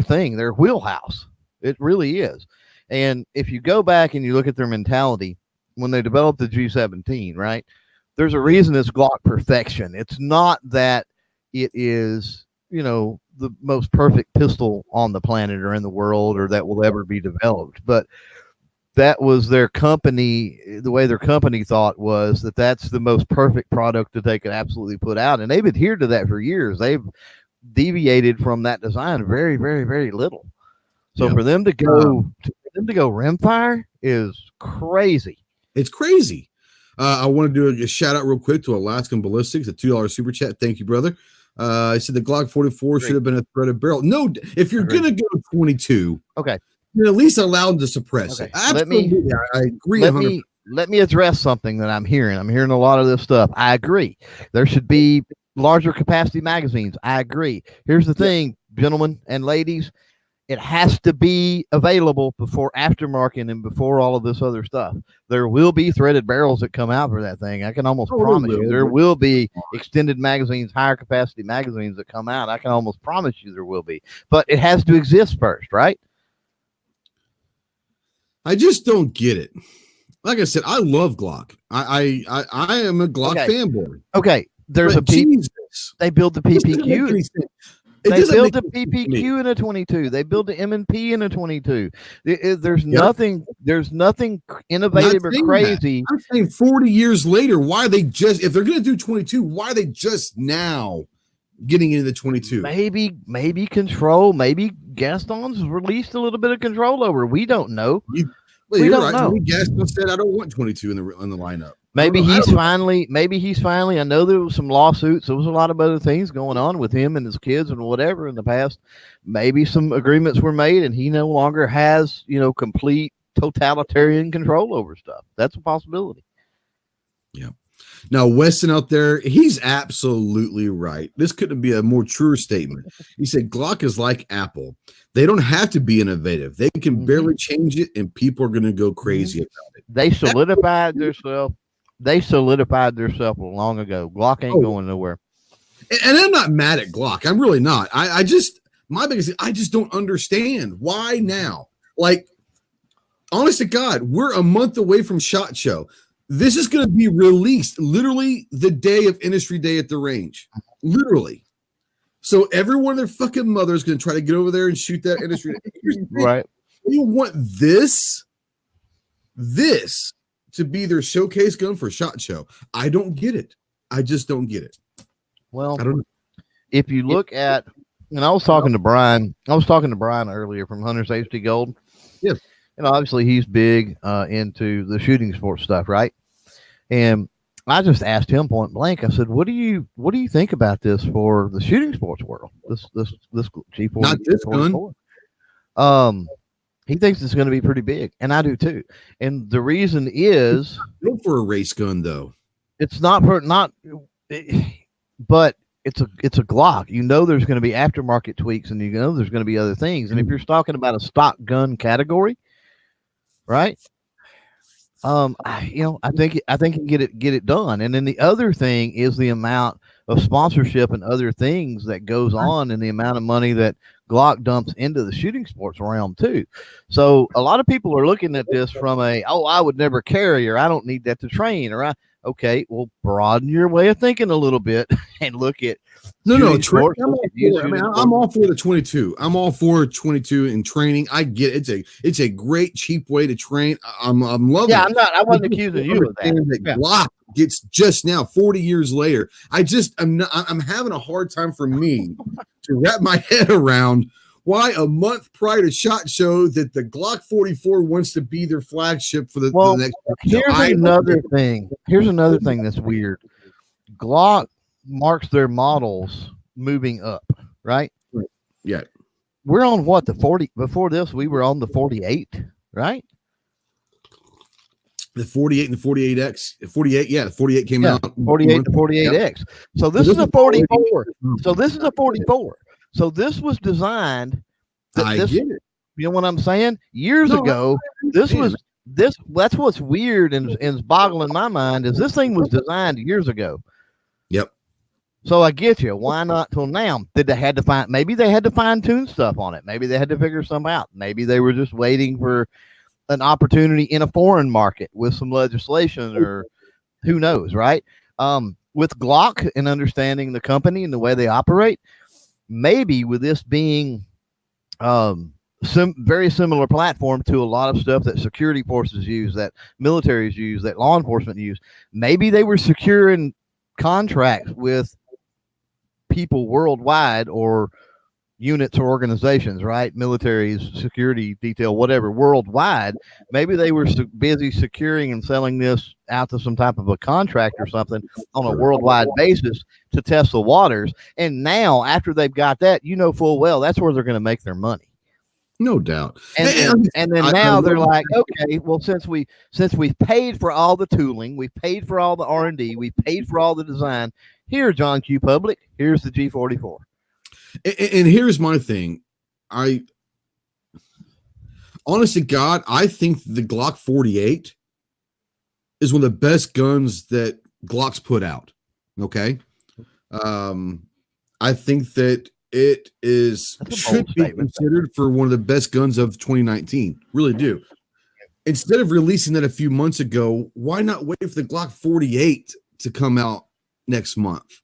thing, their wheelhouse. It really is. And if you go back and you look at their mentality when they developed the G17, right? There's a reason it's Glock perfection. It's not that it is, the most perfect pistol on the planet or in the world, or that will ever be developed. But that was their company. The way their company thought was that that's the most perfect product that they could absolutely put out. And they've adhered to that for years. They've deviated from that design very, very, very little. So for them to go rimfire is crazy. It's crazy. I want to do a shout out real quick to Alaskan Ballistics, a $2 super chat. Thank you, brother. I said the Glock 44 should have been a threaded barrel. No, if you're going to go 22, okay, you're at least allowed to suppress it. Absolutely. I agree. Let me address something that I'm hearing. I'm hearing a lot of this stuff. I agree. There should be larger capacity magazines. I agree. Here's the thing, gentlemen and ladies. It has to be available before aftermarket and before all of this other stuff. There will be threaded barrels that come out for that thing. I can almost promise you. There will be extended magazines, higher capacity magazines that come out. I can almost promise you there will be. But it has to exist first, right? I just don't get it. Like I said, I love Glock. I am a Glock fanboy. Okay, there's they build the PPQ. They build the PPQ in a 22. They build the M&P in a 22. There's nothing innovative or crazy. I'm saying 40 years later, why are they just, if they're going to do 22, why are they just now getting into the 22? Maybe control. Maybe Gaston's released a little bit of control over. We don't know. We don't know. Maybe Gaston said, I don't want 22 in the lineup. Maybe he's finally, I know there was some lawsuits. There was a lot of other things going on with him and his kids and whatever in the past. Maybe some agreements were made and he no longer has, complete totalitarian control over stuff. That's a possibility. Yeah. Now, Weston out there, he's absolutely right. This couldn't be a more truer statement. He said, Glock is like Apple. They don't have to be innovative. They can barely change it and people are going to go crazy about it. They solidified themselves. Long ago. Glock ain't going nowhere. And I'm not mad at Glock. I'm really not. I just don't understand why now. Like, honest to God, we're a month away from SHOT Show. This is going to be released literally the day of Industry Day at the range. Literally. So every one of their fucking mothers going to try to get over there and shoot that Industry Day. Right. You want this to be their showcase gun for SHOT Show. I don't get it. I just don't get it. Well, I don't know. If you look at, and I was talking to Brian earlier from Hunter Safety Gold. Yes. And obviously he's big into the shooting sports stuff, right? And I just asked him point blank. I said, "What do you think about this for the shooting sports world? This G4, not this gun." He thinks it's going to be pretty big, and I do too. And the reason is, go for a race gun though. It's not, but it's a Glock. You know there's going to be aftermarket tweaks, and you know there's going to be other things. And if you're talking about a stock gun category, right? I think you can get it done. And then the other thing is the amount of sponsorship and other things that goes on, and the amount of money that Glock dumps into the shooting sports realm too. So a lot of people are looking at this from I would never carry, or I don't need that to train, or okay, well, broaden your way of thinking a little bit and look at Trey, I'm all for the 22. I'm all for 22 in training. I get it. It's a great cheap way to train. I'm loving it. I wasn't accusing you of that. Glock gets just now 40 years later. I'm having a hard time for me to wrap my head around why a month prior to SHOT Show that the Glock 44 wants to be their flagship for the next. Here's another thing that's weird. Glock marks their models moving up, right? Yeah. We're on what, the 40? Before this, we were on the 48, right? The 48 and the 48X. 48, yeah, the 48 came out. 48 to 48X. So this is a 44. So this is a 44. So this was designed. I get it. You know what I'm saying? Years ago, that's what's weird and is boggling my mind is this thing was designed years ago. Yep. So I get you. Why not till now? Maybe they had to fine tune stuff on it. Maybe they had to figure something out. Maybe they were just waiting for an opportunity in a foreign market with some legislation, or who knows, right? With Glock and understanding the company and the way they operate, maybe with this being very similar platform to a lot of stuff that security forces use, that militaries use, that law enforcement use, maybe they were securing contracts with people worldwide, or units or organizations, right? Militaries, security detail, whatever, worldwide. Maybe they were busy securing and selling this out to some type of a contract or something on a worldwide basis to test the waters. And now, after they've got that, full well that's where they're going to make their money. No doubt. And then now they're like, okay, well, since we've paid for all the tooling, we've paid for all the R&D, we've paid for all the design. Here, John Q. Public, here's the G44. And here's my thing. Honest to God, I think the Glock 48 is one of the best guns that Glock's put out. Okay. I think that it should be considered for one of the best guns of 2019. Really do. Instead of releasing that a few months ago, why not wait for the Glock 48 to come out next month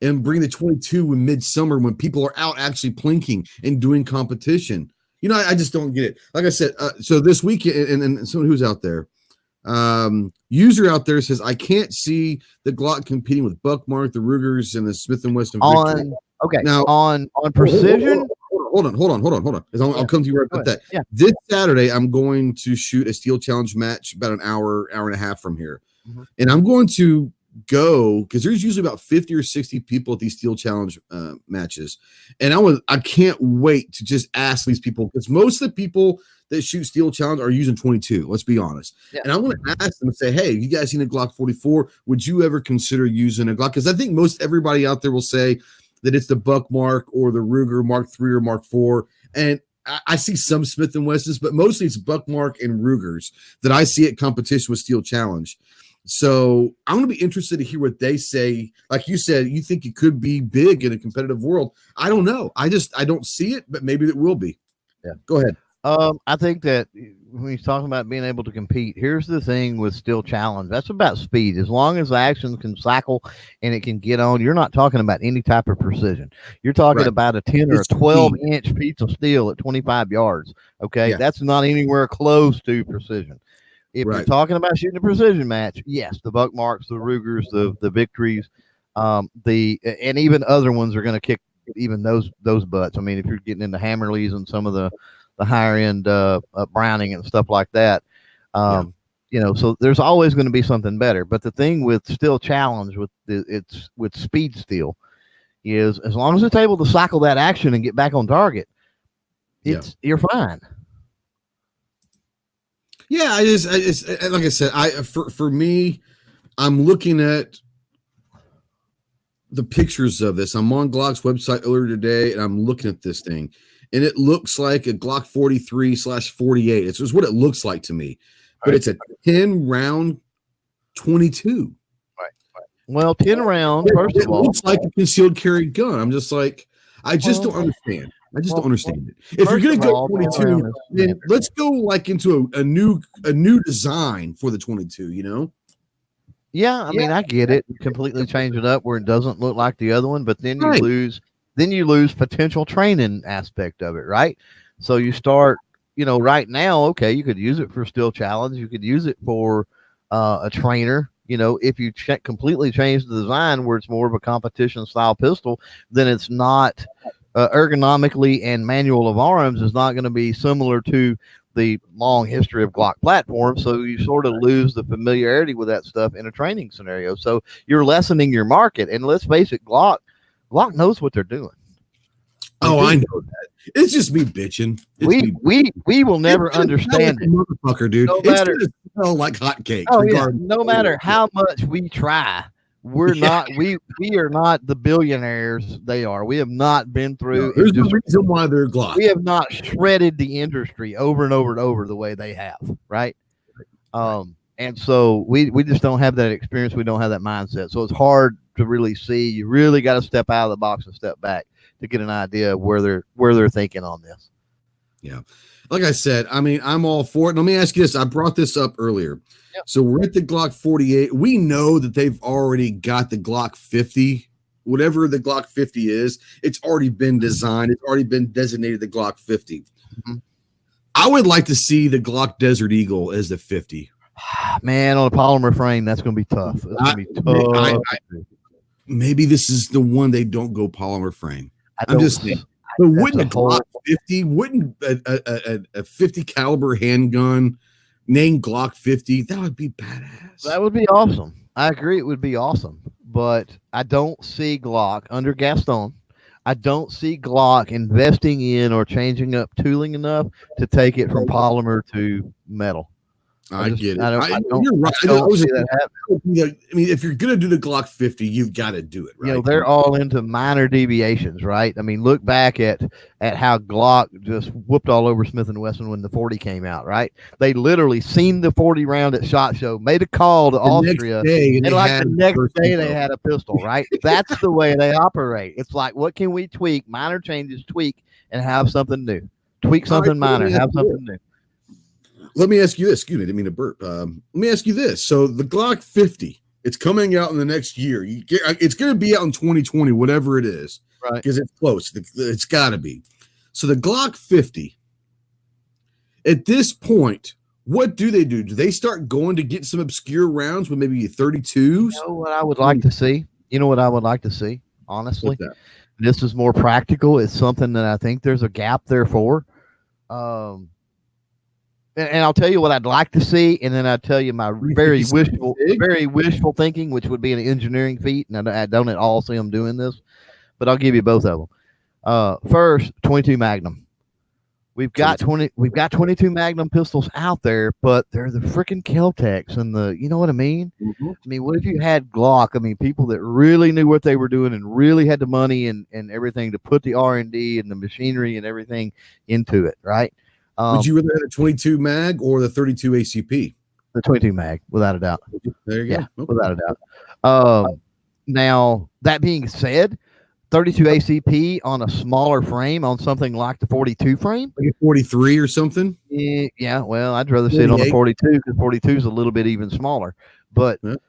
and bring the 22 in midsummer when people are out actually plinking and doing competition? I just don't get it. Like I said, so this week, and someone who's out there, user out there says, I can't see the Glock competing with Buckmark, the Rugers, and the Smith & Wesson Victory. Okay, now on precision. Hold on. I'll come to you right about that. Yeah. This Saturday, I'm going to shoot a Steel Challenge match about an hour and a half from here. Mm-hmm. And I'm going to go, because there's usually about 50 or 60 people at these Steel Challenge matches. And I can't wait to just ask these people, because most of the people that shoot Steel Challenge are using 22, let's be honest. Yeah. And I want to ask them and say, hey, you guys seen a Glock 44? Would you ever consider using a Glock? Because I think most everybody out there will say that it's the Buckmark or the Ruger Mark III or Mark IV. And I see some Smith & Wessons, but mostly it's Buckmark and Rugers that I see at competition with Steel Challenge. So I'm going to be interested to hear what they say. Like you said, you think it could be big in a competitive world. I don't know. I don't see it, but maybe it will be. Yeah. Go ahead. I think that when he's talking about being able to compete, here's the thing with Steel Challenge. That's about speed. As long as the action can cycle and it can get on, you're not talking about any type of precision. You're talking about a 10 or a 12-inch piece of steel at 25 yards. Okay. Yeah. That's not anywhere close to precision. If you're talking about shooting a precision match, yes, the Buckmarks, the Rugers, the Victories, and even other ones are going to kick even those butts. I mean, if you're getting into Hammerleys and some of the higher end Browning and stuff like that, so there's always going to be something better. But the thing with Steel Challenge with speed steel is, as long as it's able to cycle that action and get back on target, you're fine. Yeah, I just like I said, for me, I'm looking at the pictures of this. I'm on Glock's website earlier today, and I'm looking at this thing, and it looks like a Glock 43/48. It's just what it looks like to me, but it's a 10 round 22. Well, 10 rounds, first of all. It looks like a concealed carry gun. I'm just like, I just don't understand. I just don't understand it. If you're going to go 22, then let's go like into a new design for the 22, you know? Yeah, I mean, I get it. Completely change it up where it doesn't look like the other one, but then you lose potential training aspect of it, right? So you start, right now, okay, you could use it for steel challenge. You could use it for a trainer. If you completely change the design where it's more of a competition style pistol, then it's not ergonomically, and manual of arms is not going to be similar to the long history of Glock platforms. So you sort of lose the familiarity with that stuff in a training scenario. So you're lessening your market. And let's face it, Glock knows what they're doing. I know that. It's just me bitching. We will never understand it, motherfucker, dude. No it's gonna smell like hotcakes. Oh yeah. No matter how much we try, we're not. We are not the billionaires they are. We have not been through. There's no reason why they're Glock. We have not shredded the industry over and over and over the way they have, right? And so we just don't have that experience. We don't have that mindset. So it's hard to really see. You really got to step out of the box and step back to get an idea of where they're thinking on this. Yeah. Like I said, I mean, I'm all for it. Let me ask you this. I brought this up earlier. Yep. So we're at the Glock 48. We know that they've already got the Glock 50. Whatever the Glock 50 is, it's already been designed. It's already been designated the Glock 50. Mm-hmm. I would like to see the Glock Desert Eagle as the 50. Man, on a polymer frame, that's going to be tough. It's going to be tough. Maybe this is the one they don't go polymer frame. I'm just saying. But wouldn't a Glock 50, wouldn't a 50 caliber handgun named Glock 50, that would be badass. That would be awesome. I agree, it would be awesome. But I don't see Glock under Gaston. I don't see Glock investing in or changing up tooling enough to take it from polymer to metal. I get it. I don't, you're right. I don't see that happening. I mean, if you're going to do the Glock 50, you've got to do it, right? They're all into minor deviations, right? I mean, look back at how Glock just whooped all over Smith & Wesson when the 40 came out, right? They literally seen the 40 round at SHOT Show, made a call to Austria, and like the next day they had a pistol, right? That's the way they operate. It's like, what can we tweak? Minor changes, tweak, and have something new. Tweak something minor, have something new. Let me ask you this. Excuse me, I didn't mean to burp. Let me ask you this. So the Glock 50, it's coming out in the next year. It's going to be out in 2020, whatever it is, right? Because it's close. It's got to be. So the Glock 50, at this point, what do they do? Do they start going to get some obscure rounds with maybe 32s? You know what I would like to see? Honestly? This is more practical. It's something that I think there's a gap there for. And I'll tell you what I'd like to see, and then I'll tell you my very wishful thinking, which would be an engineering feat, and I don't at all see them doing this, but I'll give you both of them. First, 22 Magnum. We've got 22 Magnum pistols out there, but they're the freaking Kel-Tecs and you know what I mean? Mm-hmm. I mean, what if you had Glock? I mean, people that really knew what they were doing and really had the money and everything to put the R&D and the machinery and everything into it, right? Would you rather have a 22 mag or the 32 ACP? The 22 mag, without a doubt. There you go. Okay. Without a doubt. Now, that being said, 32 ACP on a smaller frame, on something like the 42 frame, like a 43 or something. Yeah. Well, I'd rather see it on the 42 because 42 is a little bit even smaller. But if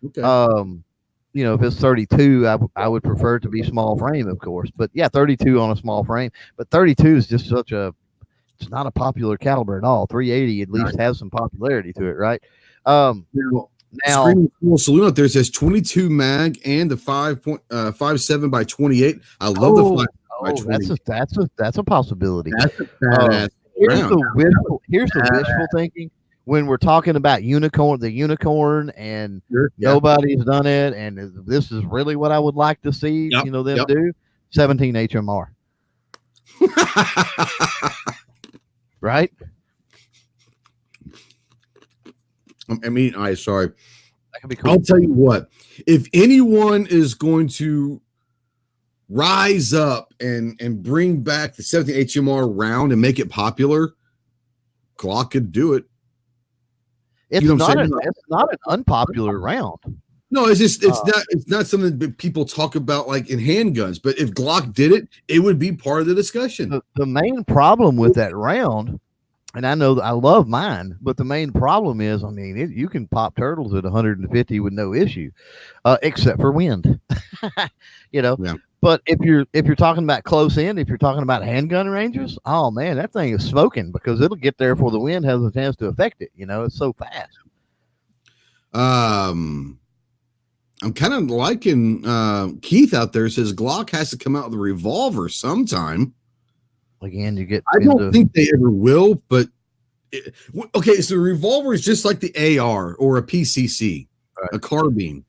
it's 32, I would prefer it to be small frame, of course. But yeah, 32 on a small frame. But 32 is just it's not a popular caliber at all. 380 at least has some popularity to it, right? Now, Cool Saloon out there says 22 mag and the 5.57 by 28. I love the 5 by 28. That's a possibility. That's a badass here's the wishful thinking when we're talking about the unicorn, and nobody's done it, and this is really what I would like to see. Them do 17 HMR. Right? I mean, sorry. That could be cool. I'll tell you what. If anyone is going to rise up and bring back the 17 HMR round and make it popular, Glock could do it. It's not an unpopular round. No, it's not something that people talk about like in handguns. But if Glock did it, it would be part of the discussion. The main problem with that round, and I know that I love mine, but the main problem is, I mean, you can pop turtles at 150 with no issue, except for wind. Yeah. But if you're talking about close in, if you're talking about handgun ranges, oh man, that thing is smoking because it'll get there before the wind has a chance to affect it. It's so fast. I'm kind of liking Keith out there says Glock has to come out with a revolver sometime. Again, you get. I don't think they ever will, but okay. So a revolver is just like the AR or a PCC, right. A carbine.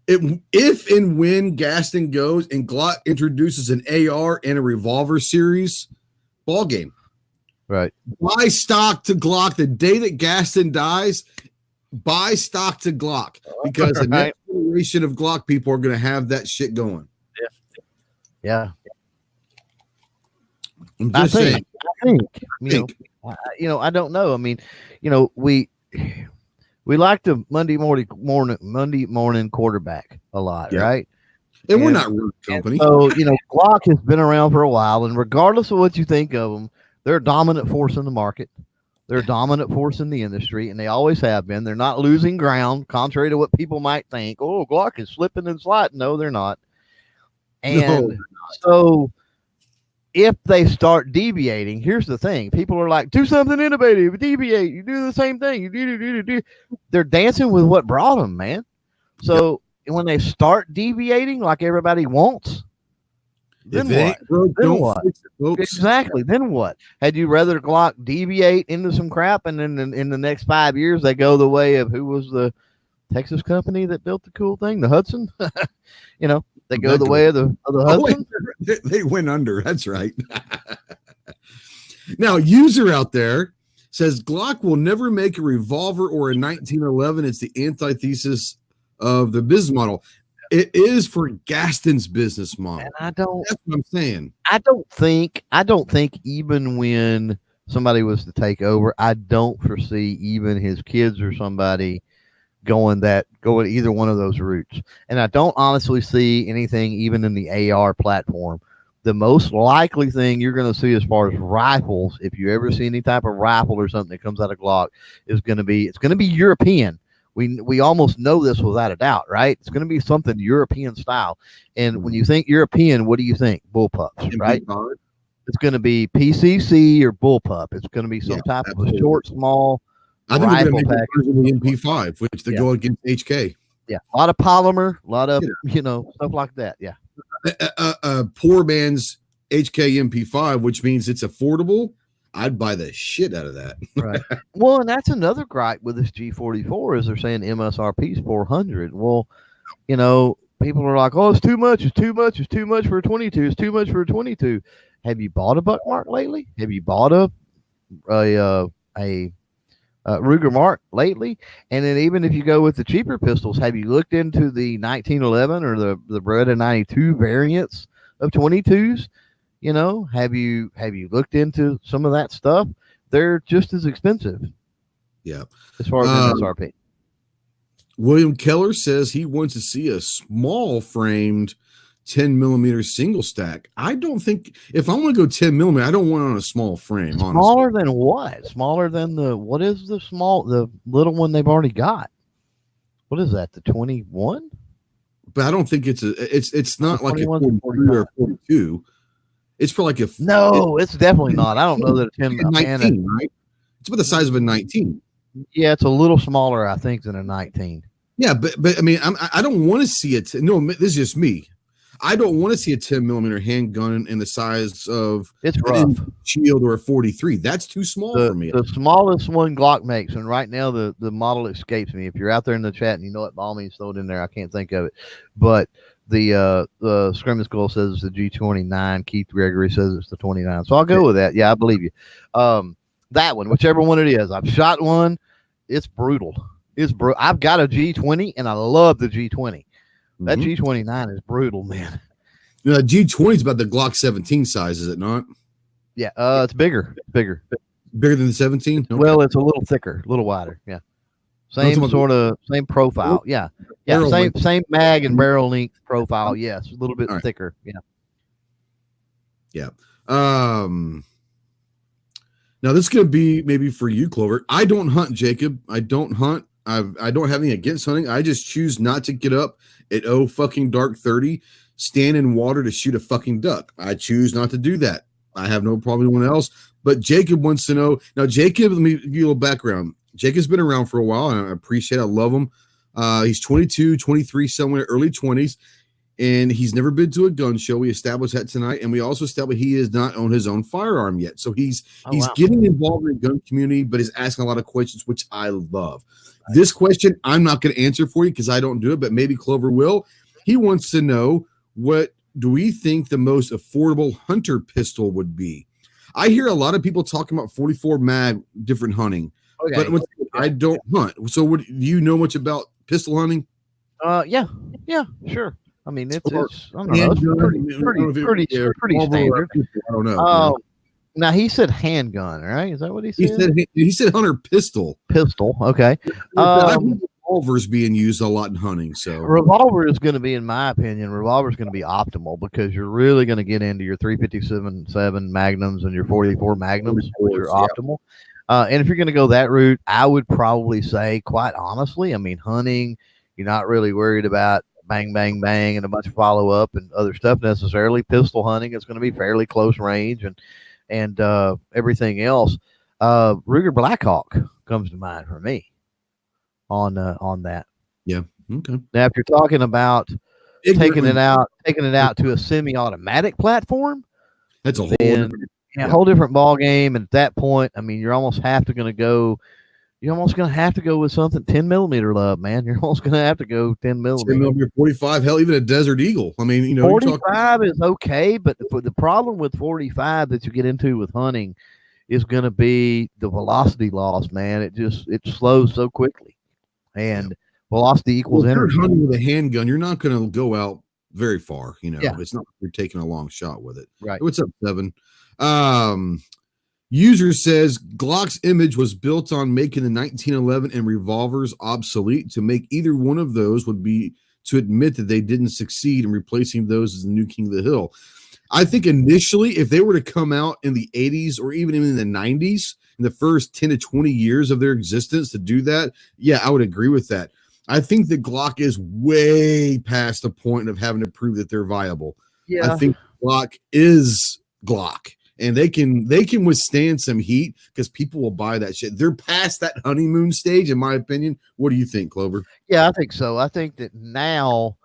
If and when Gaston goes and Glock introduces an AR and a revolver series, ball game. Right. Buy stock to Glock the day that Gaston dies. Buy stock to Glock because the next generation of Glock people are going to have that shit going. Yeah. I'm just saying. I think. I don't know. I mean, we like the Monday morning quarterback a lot, right? And we're not rude company. So, Glock has been around for a while, and regardless of what you think of them, they're a dominant force in the market. They're a dominant force in the industry, and they always have been. They're not losing ground, contrary to what people might think. Oh, Glock is slipping and sliding. No, they're not. And so if they start deviating, here's the thing. People are like, do something innovative, deviate. You do the same thing. You do. They're dancing with what brought them, man. So when they start deviating like everybody wants, then what? Exactly. Then what? Had you rather Glock deviate into some crap and then in the next 5 years they go the way of who was the Texas company that built the cool thing, the Hudson? They go the way of the Hudson. They went under. That's right. Now, user out there says Glock will never make a revolver or a 1911. It's the antithesis of the business model. It is for Gaston's business model. And that's what I'm saying. I don't think even when somebody was to take over, I don't foresee even his kids or somebody going either one of those routes. And I don't honestly see anything even in the AR platform. The most likely thing you're going to see as far as rifles, if you ever see any type of rifle or something that comes out of Glock, it's going to be European. We almost know this without a doubt, right? It's going to be something European style. And when you think European, what do you think? Bullpups, right? It's going to be PCC or bullpup. It's going to be some type of a short, small rifle package. The MP5, which they go against HK. Yeah, a lot of polymer, a lot of stuff like that. Yeah, a poor man's HK MP5, which means it's affordable. I'd buy the shit out of that. Right. Well, and that's another gripe with this G44 is they're saying MSRP is $400. Well, people are like, oh, it's too much. It's too much. It's too much for a 22. It's too much for a 22. Have you bought a Buck Mark lately? Have you bought a Ruger Mark lately? And then even if you go with the cheaper pistols, have you looked into the 1911 or the Beretta 92 variants of 22s? Have you looked into some of that stuff? They're just as expensive. Yeah. As far as MSRP. William Keller says he wants to see a small framed 10 millimeter single stack. I don't think if I'm going to go 10 millimeter, I don't want it on a small frame. Smaller honestly. Than what? Smaller than the little one they've already got? What is that? The 21? But I don't think it's not like a 43 or 42. It's for like it's definitely not. I don't know that a 19, right? It's about the size of a 19. Yeah, it's a little smaller, I think, than a 19. Yeah, but I mean, I don't want to see it. No, this is just me. I don't want to see a 10 millimeter handgun in the size of it's rough Shield or a 43. That's too small for me. The smallest one Glock makes, and right now the model escapes me. If you're out there in the chat and you know what, by all means, throw it in there. I can't think of it, but the Screaming Skull says it's the G29. Keith Gregory says it's the 29. So I'll go with that. Yeah, I believe you. That one, whichever one it is. I've shot one. It's brutal. I've got a G20 and I love the G20. That G29 is brutal, man. G20 is about the Glock 17 size, is it not? Yeah, it's bigger. Bigger than the 17. Okay. Well, it's a little thicker, a little wider. Yeah, same profile. Yeah. Same mag and barrel length profile. Yes, a little bit thicker. Yeah. Now this is gonna be maybe for you, Clover. I don't hunt, Jacob. I don't hunt. I don't have anything against hunting. I just choose not to get up at fucking dark 30, stand in water to shoot a fucking duck. I choose not to do that. I have no problem with anyone else. But Jacob wants to know. Now, Jacob, let me give you a little background. Jacob's been around for a while, and I appreciate it. I love him. He's 22, 23, somewhere early 20s, and he's never been to a gun show. We established that tonight, and we also established he has not owned his own firearm yet. So he's getting involved in the gun community, but is asking a lot of questions, which I love. Right. This question I'm not going to answer for you because I don't do it, but maybe Clover will. He wants to know, what do we think the most affordable hunter pistol would be? I hear a lot of people talking about 44 mag different hunting, but I don't hunt. So do you know much about pistol hunting? Yeah, sure. I mean, it's pretty standard. I don't know. Now he said handgun, right? Is that what he said? He said hunter pistol. Pistol, okay. Revolver's being used a lot in hunting. So revolver is going to be, in my opinion, revolver is going to be optimal because you're really going to get into your 357 magnums and your 44 magnums, which are optimal. And if you're going to go that route, I would probably say, quite honestly, I mean, hunting, you're not really worried about bang, bang, bang, and a bunch of follow up and other stuff necessarily. Pistol hunting is going to be fairly close range and everything else. Ruger Blackhawk comes to mind for me on that. Yeah. Okay. Now, if you're talking about taking it out to a semi-automatic platform, that's a whole different ball game. And at that point, I mean, you're almost going to have to go with something 10 millimeter, love, man. You're almost going to have to go 10 millimeter. 10 millimeter, 45, hell, even a Desert Eagle. I mean, 45 is okay, but the problem with 45 that you get into with hunting is going to be the velocity loss, man. It slows so quickly, and velocity equals energy. If you're hunting with a handgun, you're not going to go out very far. It's not like you're taking a long shot with it. Right. What's up, Seven? User says Glock's image was built on making the 1911 and revolvers obsolete. To make either one of those would be to admit that they didn't succeed in replacing those as the new king of the hill. I think initially, if they were to come out in the 80s or even in the 90s, in the first 10 to 20 years of their existence to do that, yeah, I would agree with that. I think that Glock is way past the point of having to prove that they're viable. Yeah. I think Glock is Glock. And they can withstand some heat because people will buy that shit. They're past that honeymoon stage, in my opinion. What do you think, Clover? Yeah, I think so. I think that now,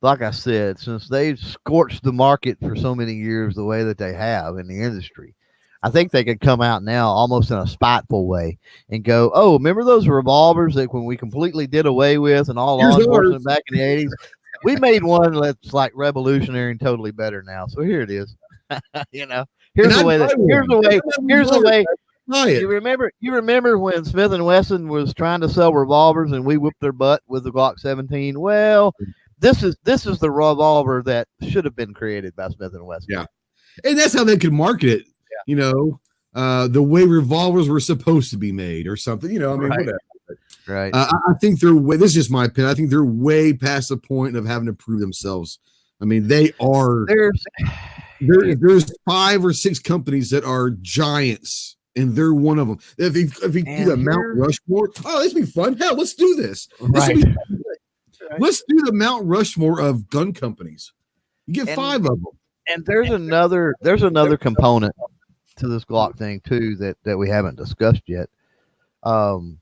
like I said, since they've scorched the market for so many years the way that they have in the industry, I think they could come out now almost in a spiteful way and go, oh, remember those revolvers that when we completely did away with and all law enforcement back in the 80s? We made one that's like revolutionary and totally better now. So here it is. Here's the way. You remember when Smith & Wesson was trying to sell revolvers and we whipped their butt with the Glock 17? Well, this is the revolver that should have been created by Smith & Wesson. Yeah. And that's how they could market it. Yeah. The way revolvers were supposed to be made or something, whatever. Right. I think this is just my opinion. I think they're way past the point of having to prove themselves. I mean, they are. There's 5 or 6 companies that are giants, and they're one of them. If you do the Mount Rushmore, this would be fun. Hell, let's do this. Right. Let's do the Mount Rushmore of gun companies. You get 5 of them. And there's another component to this Glock thing too that we haven't discussed yet. And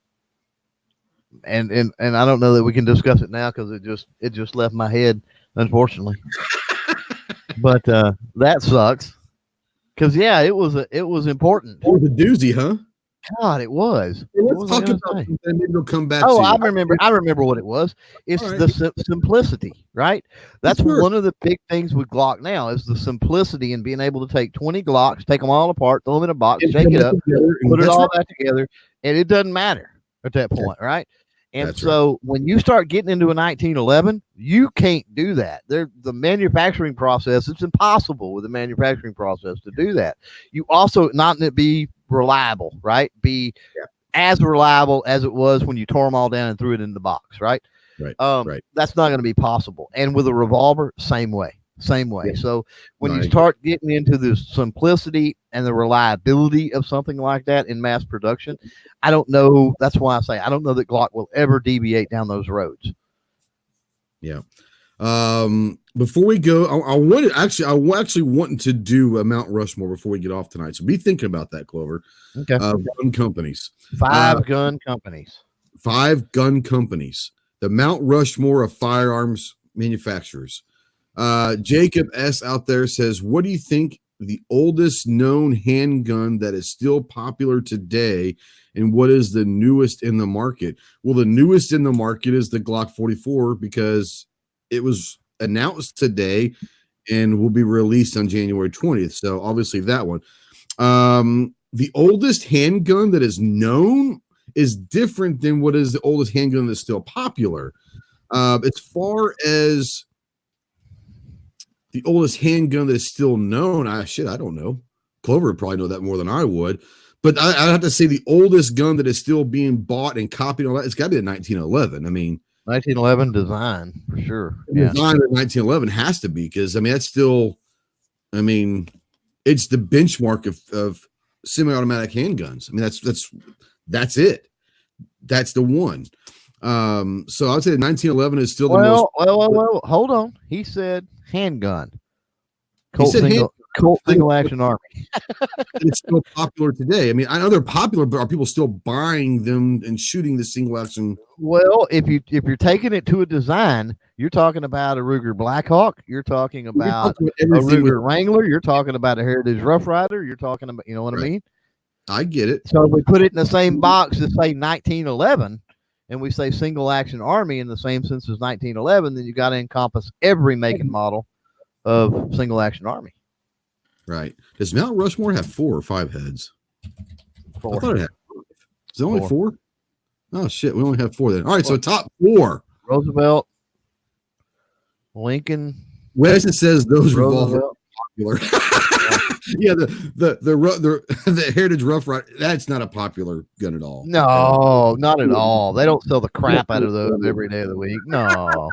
I don't know that we can discuss it now because it just left my head, unfortunately. But that sucks. Because it was important. It was a doozy, huh? God, it was. Let's talk about it, and then we'll come back. I remember what it was. It's the simplicity, right? That's one of the big things with Glock now is the simplicity and being able to take 20 Glocks, take them all apart, throw them in a box, shake it up, put it all back together, and it doesn't matter at that point, right? And so when you start getting into a 1911, you can't do that. The manufacturing process, it's impossible with the manufacturing process to do that. You also not be reliable, right? Be as reliable as it was when you tore them all down and threw it in the box, right? Right. That's not going to be possible. And with a revolver, same way. Yeah. So when you start getting into the simplicity and the reliability of something like that in mass production, I don't know. That's why I say I don't know that Glock will ever deviate down those roads. Yeah. Before we go, I actually wanting to do a Mount Rushmore before we get off tonight. So be thinking about that, Clover. Okay. Gun companies. 5 gun companies. 5 gun companies. The Mount Rushmore of firearms manufacturers. Jacob S out there says, what do you think the oldest known handgun that is still popular today, and what is the newest in the market? Well, the newest in the market is the Glock 44 because it was announced today and will be released on January 20th. So obviously that one. The oldest handgun that is known is different than what is the oldest handgun that's still popular. As far as the oldest handgun that is still known, I don't know. Clover would probably know that more than I would. But I have to say the oldest gun that is still being bought and copied and all that, it's got to be a 1911. I mean, 1911 design for sure. Yeah. Design of 1911 has to be because I mean that's still, I mean, it's the benchmark of semi-automatic handguns. I mean that's it. That's the one. So I'd say 1911 is still the most. Well, hold on. He said handgun. Colt single action army. It's still popular today. I mean, I know they're popular, but are people still buying them and shooting the single action? Well, if you're taking it to a design, you're talking about a Ruger Blackhawk. You're talking about a Ruger Wrangler. You're talking about a Heritage Rough Rider. You're talking about, you know what I mean? I get it. So if we put it in the same box as say 1911, and we say single action army in the same sense as 1911, then you got to encompass every make and model of single action army. Right. Does Mount Rushmore have 4 or 5 heads? 4. I thought it had 5. Is it only 4? Oh shit, we only have 4 then. All right, so top 4. Roosevelt, Lincoln. Weston says those revolvers are popular. Yeah, the Heritage Rough Rider, that's not a popular gun at all. No, not at all. They don't sell the crap out of those every day of the week. No.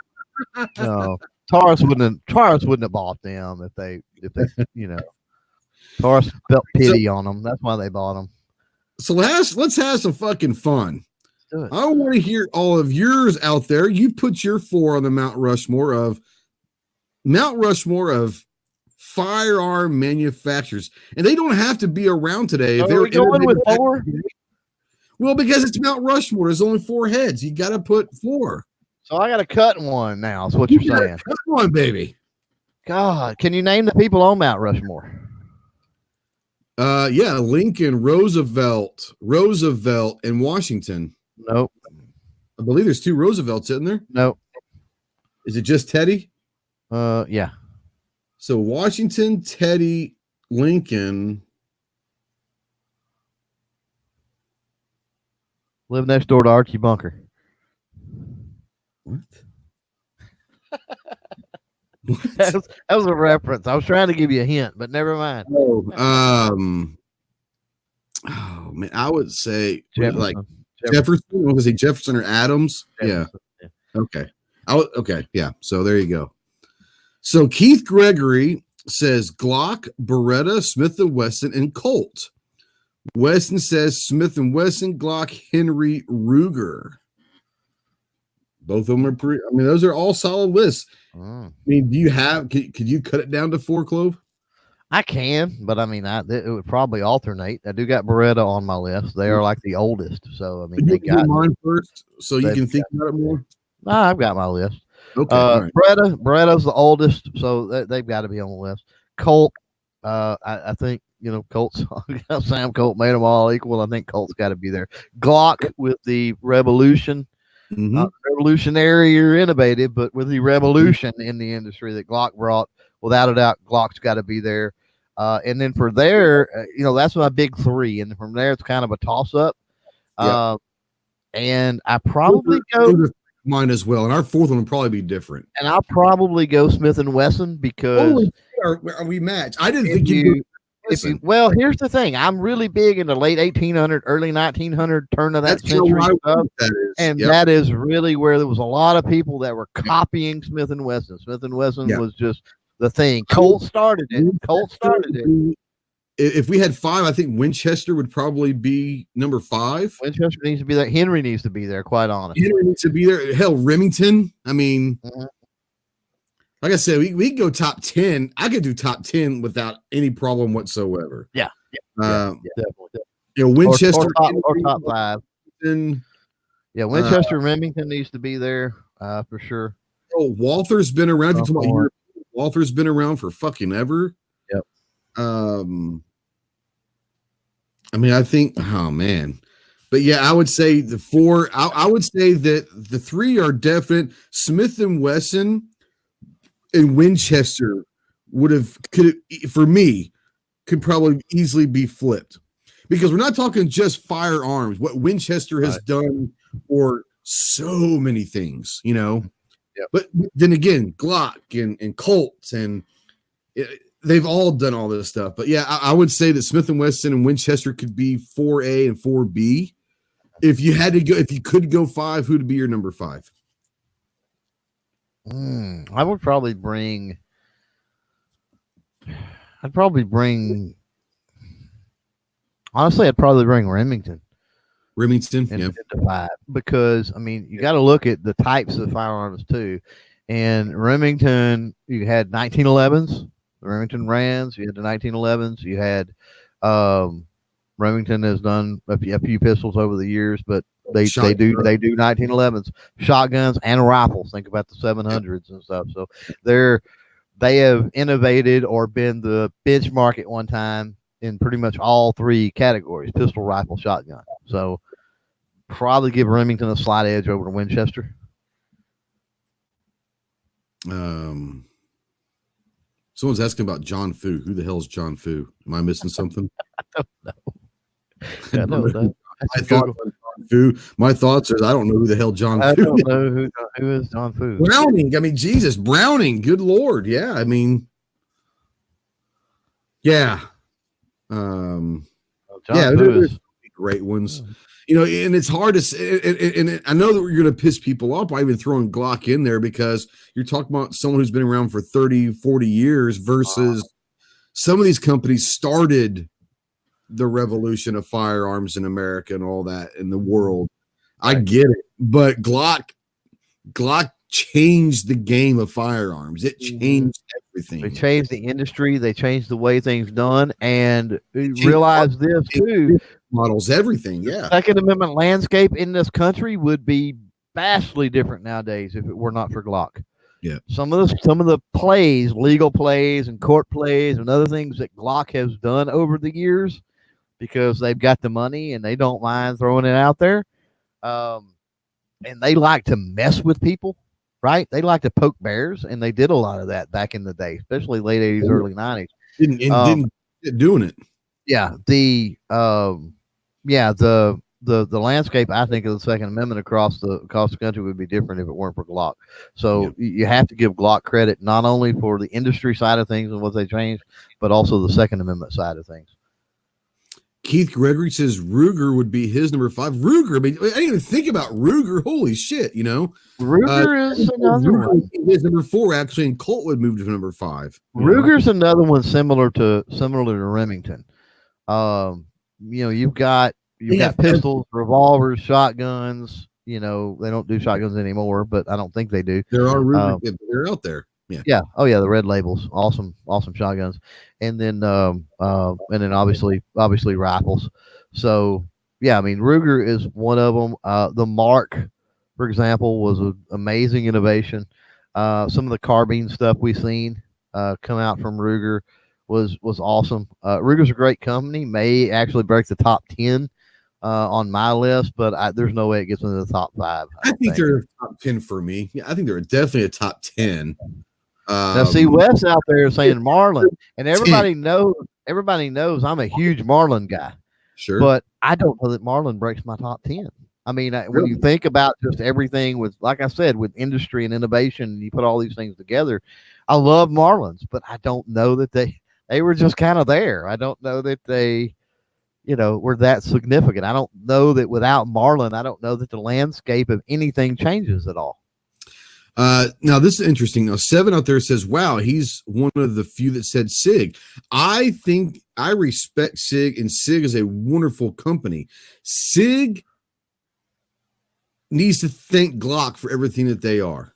Taurus wouldn't have bought them if they you know. Taurus felt pity on them. That's why they bought them. So let's have some fucking fun. I want to hear all of yours out there. You put your 4 on the Mount Rushmore of firearm manufacturers, and they don't have to be around today. If they're going with 4, well, because it's Mount Rushmore, there's only 4 heads. You got to put 4. So I got to cut one now. Is what you're saying? Cut one, baby. God, can you name the people on Mount Rushmore? Yeah, Lincoln, Roosevelt, and Washington. Nope. I believe there's 2 Roosevelts, isn't there? Nope. Is it just Teddy? Yeah. So Washington, Teddy, Lincoln. Live next door to Archie Bunker. What? That was a reference. I was trying to give you a hint, but never mind. Oh man, I would say Jefferson. Jefferson. I was gonna say Jefferson or Adams. Jefferson. Yeah. Okay. Okay. Yeah. So there you go. So Keith Gregory says Glock, Beretta, Smith & Wesson, and Colt. Weston says Smith & Wesson, Glock, Henry, Ruger. Both of them are pretty. I mean, those are all solid lists. I mean, could you cut it down to 4, Clove? I can, but I mean, it would probably alternate. I do got Beretta on my list. They are like the oldest, so I mean, they got mine first, so you can think about it more. Nah, I've got my list. Okay, right. Beretta's the oldest, so they've got to be on the list. Colt, I think Colt's Sam Colt made them all equal. I think Colt's got to be there. Glock with the Revolution. Not revolutionary or innovative, but with the revolution in the industry that Glock brought, without a doubt, Glock's got to be there. And then for there, that's my big 3. And from there, it's kind of a toss up. And I probably go mine as well. And our fourth one would probably be different. And I'll probably go Smith and Wesson because are we matched? I didn't think you. Well, here's the thing. I'm really big in the late 1800, early 1900 turn of that century stuff, that is really where there was a lot of people that were copying Smith and Wesson. Smith and Wesson was just the thing. Colt started it. If we had 5, I think Winchester would probably be number 5. Winchester needs to be there. Henry needs to be there. Quite honestly, Henry needs to be there. Hell, Remington. I mean. Like I said, we can go top 10. I could do top 10 without any problem whatsoever. Yeah. Definitely. Winchester or top 5. Winchester, Remington needs to be there for sure. Oh, Walther's been around. Walther's been around for fucking ever. Yep. I mean, I think. Oh man. But yeah, I would say the 4. I would say that the 3 are definite. Smith and Wesson. And Winchester could probably easily be flipped, because we're not talking just firearms. What Winchester has done for so many things, But then again, Glock and Colts and they've all done all this stuff. But yeah, I would say that Smith and Wesson and Winchester could be 4A and 4B. If you could go 5, who'd be your number 5? I would probably bring. Honestly, I'd probably bring Remington. Into 5, because I mean you got to look at the types of firearms too. And Remington, you had 1911s, the Remington Rands. You had the 1911s. You had Remington has done a few pistols over the years, but they do 1911s, shotguns and rifles. Think about the 700s and stuff. So they have innovated or been the benchmark at one time in pretty much all 3 categories: pistol, rifle, shotgun. So probably give Remington a slight edge over to Winchester. Someone's asking about John Fu. Who the hell is John Fu? Am I missing something? I don't know. My thoughts are I don't know who the hell John Fu is. I don't know who is John Fu. Browning. I mean, Jesus, Browning. Good Lord. Yeah. I mean, yeah. John Fu is great ones. And it's hard to say, and I know that we're going to piss people off by even throwing Glock in there, because you're talking about someone who's been around for 30, 40 years versus some of these companies started the revolution of firearms in America and all that in the world. I get it, but Glock changed the game of firearms. It changed everything. They changed the industry. They changed the way things done, and realized this too. Models, everything. Yeah. Second Amendment landscape in this country would be vastly different nowadays if it were not for Glock. Yeah. Some of the plays, legal plays and court plays and other things that Glock has done over the years, because they've got the money and they don't mind throwing it out there. And they like to mess with people, right? They like to poke bears, and they did a lot of that back in the day, especially late 80s, early 90s. Didn't doing it. Yeah. The landscape, I think, of the Second Amendment across the country would be different if it weren't for Glock. So you have to give Glock credit, not only for the industry side of things and what they changed, but also the Second Amendment side of things. Keith Gregory says Ruger would be his number 5. Ruger, I mean, I didn't even think about Ruger. Holy shit, Ruger is another one. His number 4, actually, and Colt would move to number 5. Ruger's another one similar to Remington. You've got pistols, revolvers, shotguns. They don't do shotguns anymore, but I don't think they do. There are Ruger, they're out there. Yeah. Oh yeah, the red labels, awesome shotguns, and then obviously rifles. So yeah, I mean Ruger is one of them. The Mark, for example, was an amazing innovation. Some of the carbine stuff we've seen come out from Ruger was awesome. Ruger's a great company. May actually break the top 10 on my list, but there's no way it gets into the top 5. I think they're top 10 for me. Yeah, I think they're definitely a top 10. Now, see, Wes out there saying Marlin, and everybody knows I'm a huge Marlin guy. Sure, but I don't know that Marlin breaks my top 10. I mean, when you think about just everything with, like I said, with industry and innovation, you put all these things together. I love Marlins, but I don't know that they were just kind of there. I don't know that they, were that significant. I don't know that without Marlin, I don't know that the landscape of anything changes at all. Now this is interesting. Now 7 out there says, wow, he's one of the few that said SIG. I think I respect SIG, and SIG is a wonderful company. SIG needs to thank Glock for everything that they are.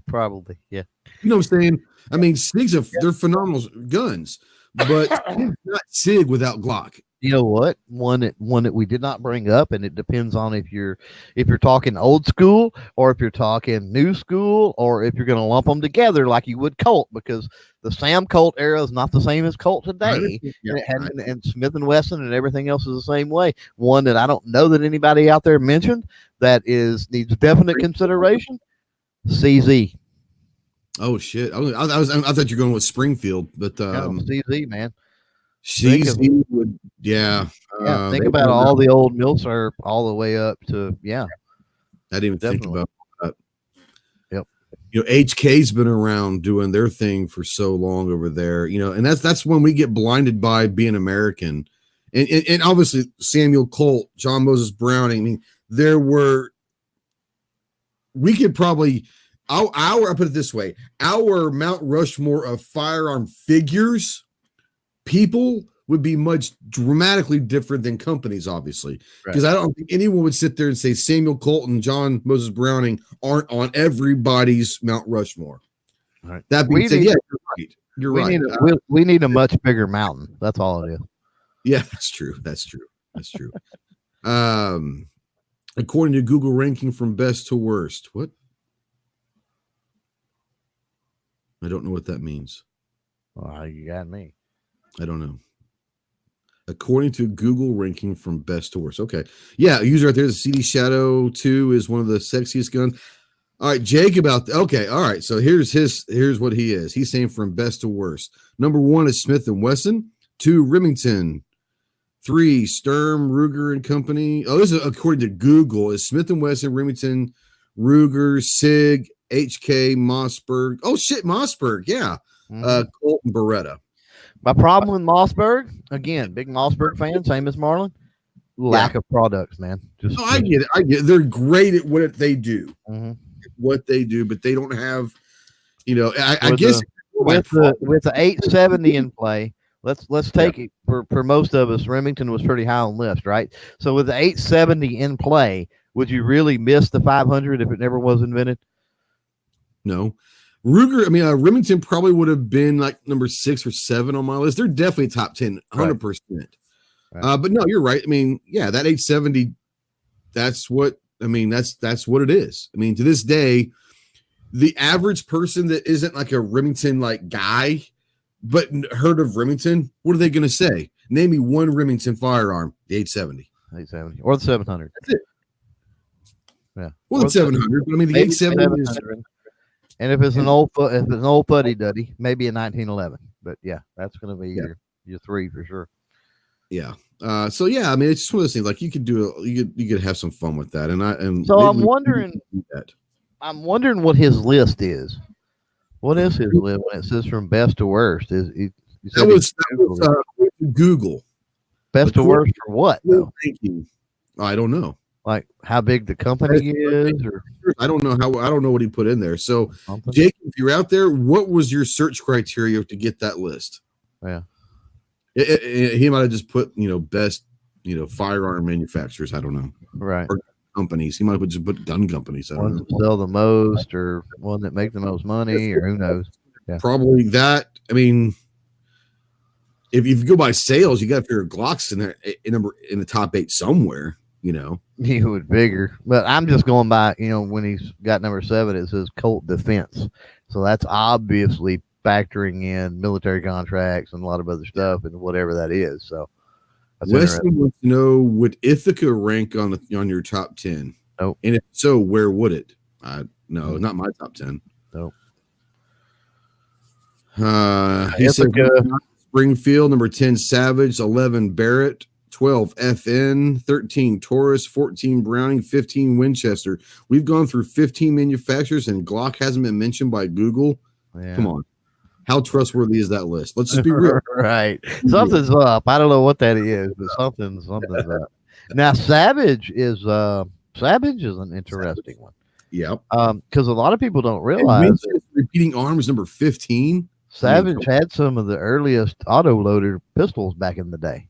Probably, yeah. You know what I'm saying? I mean, SIG's they're phenomenal guns, but not SIG without Glock. You know what? One that we did not bring up, and it depends on if you're talking old school or if you're talking new school, or if you're going to lump them together like you would Colt, because the Sam Colt era is not the same as Colt today. Yeah, and it had and Smith and Wesson and everything else is the same way. One that I don't know that anybody out there mentioned that needs definite consideration. CZ. Oh shit! I thought you were going with Springfield, but CZ, man. CZ would, yeah. Think about all the old Milsurp all the way up to I didn't even think about that. Yep. HK's been around doing their thing for so long over there. And that's when we get blinded by being American, and obviously Samuel Colt, John Moses Browning. I mean, we could probably. I put it this way: our Mount Rushmore of firearm figures, people would be much dramatically different than companies, obviously, because I don't think anyone would sit there and say Samuel Colt and John Moses Browning aren't on everybody's Mount Rushmore. All right. That being said, you're right. We need a much bigger mountain. That's all it is. Yeah, that's true. According to Google ranking from best to worst, what? I don't know what that means. Well, you got me. I don't know. According to Google ranking from best to worst. Okay. Yeah, user right there, the CD Shadow 2 is one of the sexiest guns. All right, Jake okay, all right. So here's what he is. He's saying from best to worst. Number 1 is Smith & Wesson. 2, Remington. 3, Sturm, Ruger and Company. Oh, this is according to Google. Is Smith & Wesson, Remington, Ruger, SIG, HK, Mossberg. Oh shit, Mossberg, yeah. Colt and Beretta. My problem with Mossberg, again, big Mossberg fan, same as Marlin. Lack of products, man. I get it. They're great at what they do. What they do, but they don't have, I guess with the 870 in play. Let's take it for most of us. Remington was pretty high on list, right? So with the 870 in play, would you really miss the 500 if it never was invented? No. Remington probably would have been like number 6 or 7 on my list. They're definitely top 10, 100%. Right. But no, you're right. I mean, yeah, that 870, that's what it is. I mean, to this day, the average person that isn't like a Remington like guy, but heard of Remington, what are they going to say? Name me one Remington firearm, the 870. 870 or the 700. That's it. Yeah. Well, the 700, but I mean, the 870 is. And if it's an old fuddy duddy, maybe a 1911. But yeah, that's going to be your 3 for sure. Yeah. So yeah, I mean, it's just one of those things. Like you could have some fun with that. And so I'm wondering what his list is. What is his list when it says from best to worst? That was Google. Best to worst for what? Though? I don't know. Like how big the company is, or I don't know what he put in there. So, Jake, if you're out there, what was your search criteria to get that list? Yeah, he might have just put best firearm manufacturers. I don't know, right? Or companies. He might have just put gun companies. I don't know. That sell the most, or one that make the most money, or who knows? Yeah. Probably that. I mean, if you go by sales, you got to figure Glock's in there in the top 8 somewhere. He would figure, but I'm just going by, when he's got number 7, it says Colt Defense. So that's obviously factoring in military contracts and a lot of other stuff and whatever that is. So Wesley wants to know, would Ithaca rank on your top 10? Nope. And if so, where would it? No, not my top 10. Nope. He said Springfield, number 10, Savage, 11, Barrett, 12 FN, 13 Taurus, 14 Browning, 15 Winchester. We've gone through 15 manufacturers, and Glock hasn't been mentioned by Google. Yeah. Come on. How trustworthy is that list? Let's just be real. Right. Something's up. I don't know what that is, but something's up. Now, Savage is an interesting one. Yep. Because a lot of people don't realize repeating arms number 15. Savage had some of the earliest auto-loader pistols back in the day.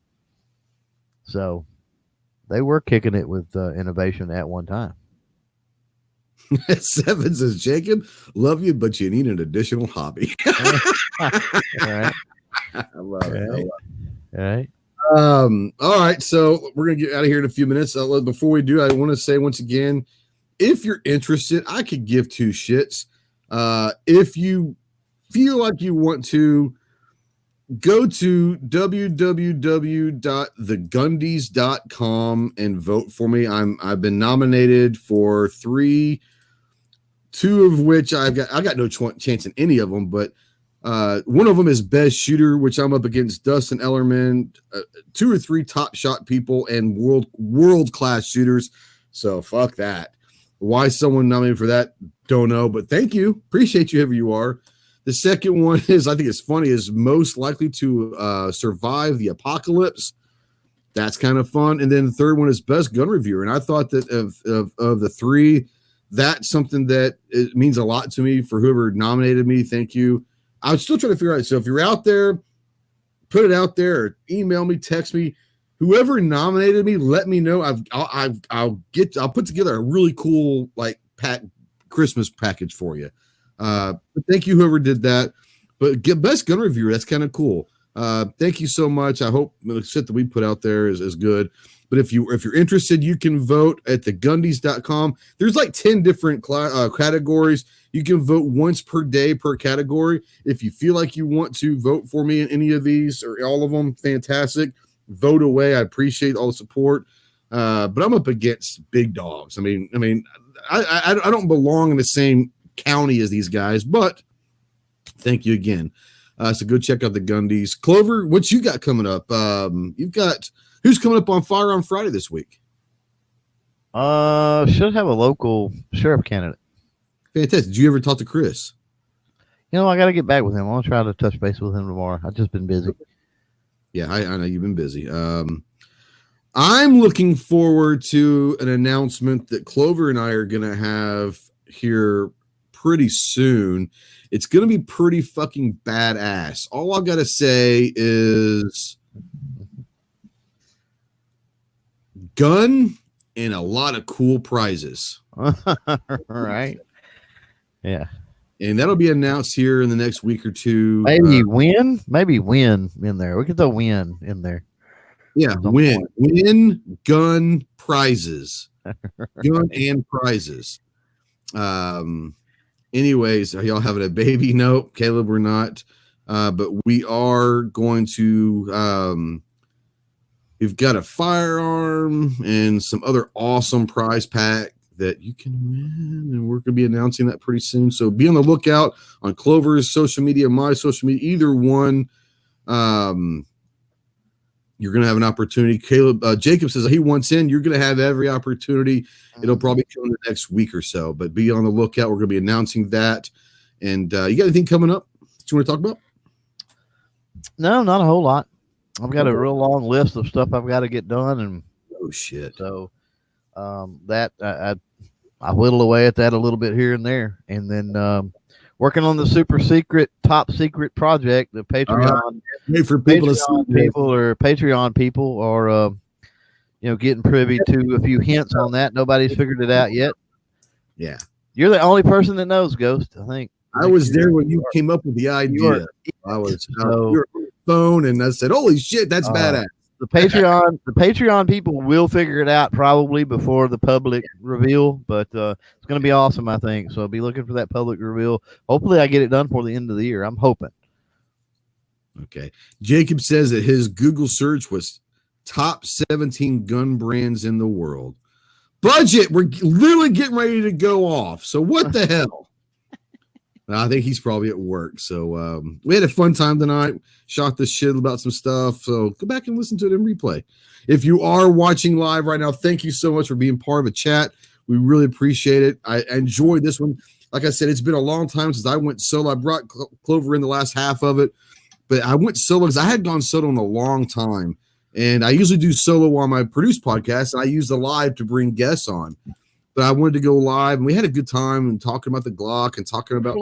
So they were kicking it with innovation at one time. Seven says, Jacob, love you, but you need an additional hobby. All right. I love it. All right. All right. So we're going to get out of here in a few minutes. Before we do, I want to say once again, if you're interested, I could give two shits. If you feel like you want to, go to www.thegundies.com and vote for me. I've been nominated for 3, 2 of which I got no chance in any of them, but one of them is best shooter, which I'm up against Dustin Ellerman, 2 or 3 top shot people and world class shooters. So fuck that. Why someone nominated for that, don't know, but thank you. Appreciate you, whoever you are. The second one is, I think it's funny, is most likely to survive the apocalypse. That's kind of fun. And then the third one is best gun reviewer. And I thought that of the 3, that's something that it means a lot to me for whoever nominated me. Thank you. I was still trying to figure out. So if you're out there, put it out there, or email me, text me. Whoever nominated me, let me know. I'll put together a really cool Christmas package for you. But thank you, whoever did that. But get best gun reviewer. That's kind of cool. Thank you so much. I hope the shit that we put out there is good. But if you're interested, you can vote at thegundies.com. There's like 10 different categories. You can vote once per day per category. If you feel like you want to vote for me in any of these or all of them, fantastic. Vote away. I appreciate all the support. But I'm up against big dogs. I mean, I don't belong in the same county as these guys, but thank you again. So go check out the Gundies. Clover, what you got coming up? You've got who's coming up on Fire on Friday this week? Should have a local sheriff candidate. Fantastic. Did you ever talk to Chris? I got to get back with him. I'll try to touch base with him tomorrow. I've just been busy. Yeah, I know you've been busy. I'm looking forward to an announcement that Clover and I are going to have here pretty soon. It's going to be pretty fucking badass. All I got to say is gun and a lot of cool prizes. All right. Yeah. And that'll be announced here in the next week or two. Maybe win in there. We could throw win in there. Yeah, win gun prizes. Gun and prizes. Anyways, are y'all having a baby? Nope, Caleb, we're not. But we are going to we've got a firearm and some other awesome prize pack that you can win, and we're going to be announcing that pretty soon. So be on the lookout on Clover's social media, my social media, either one. You're going to have an opportunity. Jacob says he wants in. You're going to have every opportunity. It'll probably come in the next week or so, but be on the lookout. We're going to be announcing that. And you got anything coming up that you want to talk about? No, not a whole lot. I've got a real long list of stuff I've got to get done. And oh shit. So that I whittle away at that a little bit here and there. And then working on the top secret project, the Patreon. For people Patreon people are getting privy to a few hints on that. Nobody's figured it out yet. Yeah. You're the only person that knows, Ghost, I think. I was there when you came up with the idea. I was on your phone and I said, holy shit, that's badass. The Patreon people will figure it out probably before the public reveal, but it's going to be awesome, I think. So be looking for that public reveal. Hopefully I get it done for the end of the year. I'm hoping. Okay. Jacob says that his Google search was top 17 gun brands in the world. Budget, we're literally getting ready to go off. So what the hell? I think he's probably at work. So we had a fun time tonight. Shot the shit about some stuff. So go back and listen to it in replay. If you are watching live right now, thank you so much for being part of a chat. We really appreciate it. I enjoyed this one. Like I said, it's been a long time since I went solo. I brought Clover in the last half of it, but I went solo because I had gone solo in a long time. And I usually do solo on my produced podcast, and I use the live to bring guests on. But I wanted to go live, and we had a good time and talking about the Glock and talking about.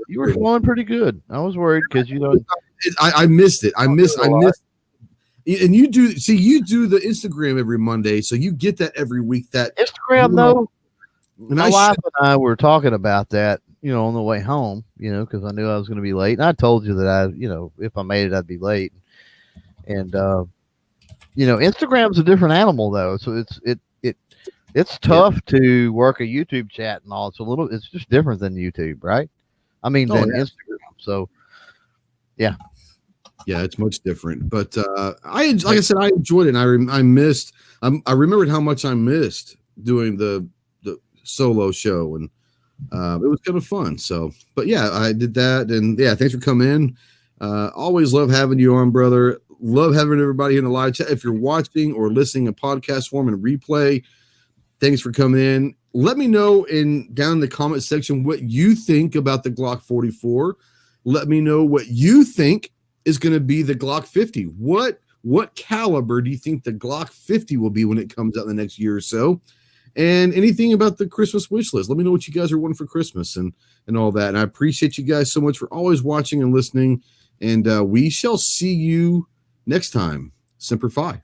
You were flowing pretty good. I was worried because I missed it. I missed. And you do the Instagram every Monday, so you get that every week. That Instagram though. My wife and I were talking about that, on the way home, because I knew I was going to be late, and I told you that if I made it, I'd be late. And Instagram's a different animal though, so it's tough to work a YouTube chat and all. It's just different than YouTube, right? I mean, than Instagram. So, yeah, it's much different. But like I said, I enjoyed it. And I remembered how much I missed doing the solo show, and it was kind of fun. So, but yeah, I did that, and yeah, thanks for coming in. Always love having you on, brother. Love having everybody in the live chat. If you're watching or listening in podcast form and replay, thanks for coming in. Let me know down in the comment section what you think about the Glock 44. Let me know what you think is going to be the Glock 50. What caliber do you think the Glock 50 will be when it comes out in the next year or so? And anything about the Christmas wish list. Let me know what you guys are wanting for Christmas and all that. And I appreciate you guys so much for always watching and listening. And we shall see you next time. Semper Fi.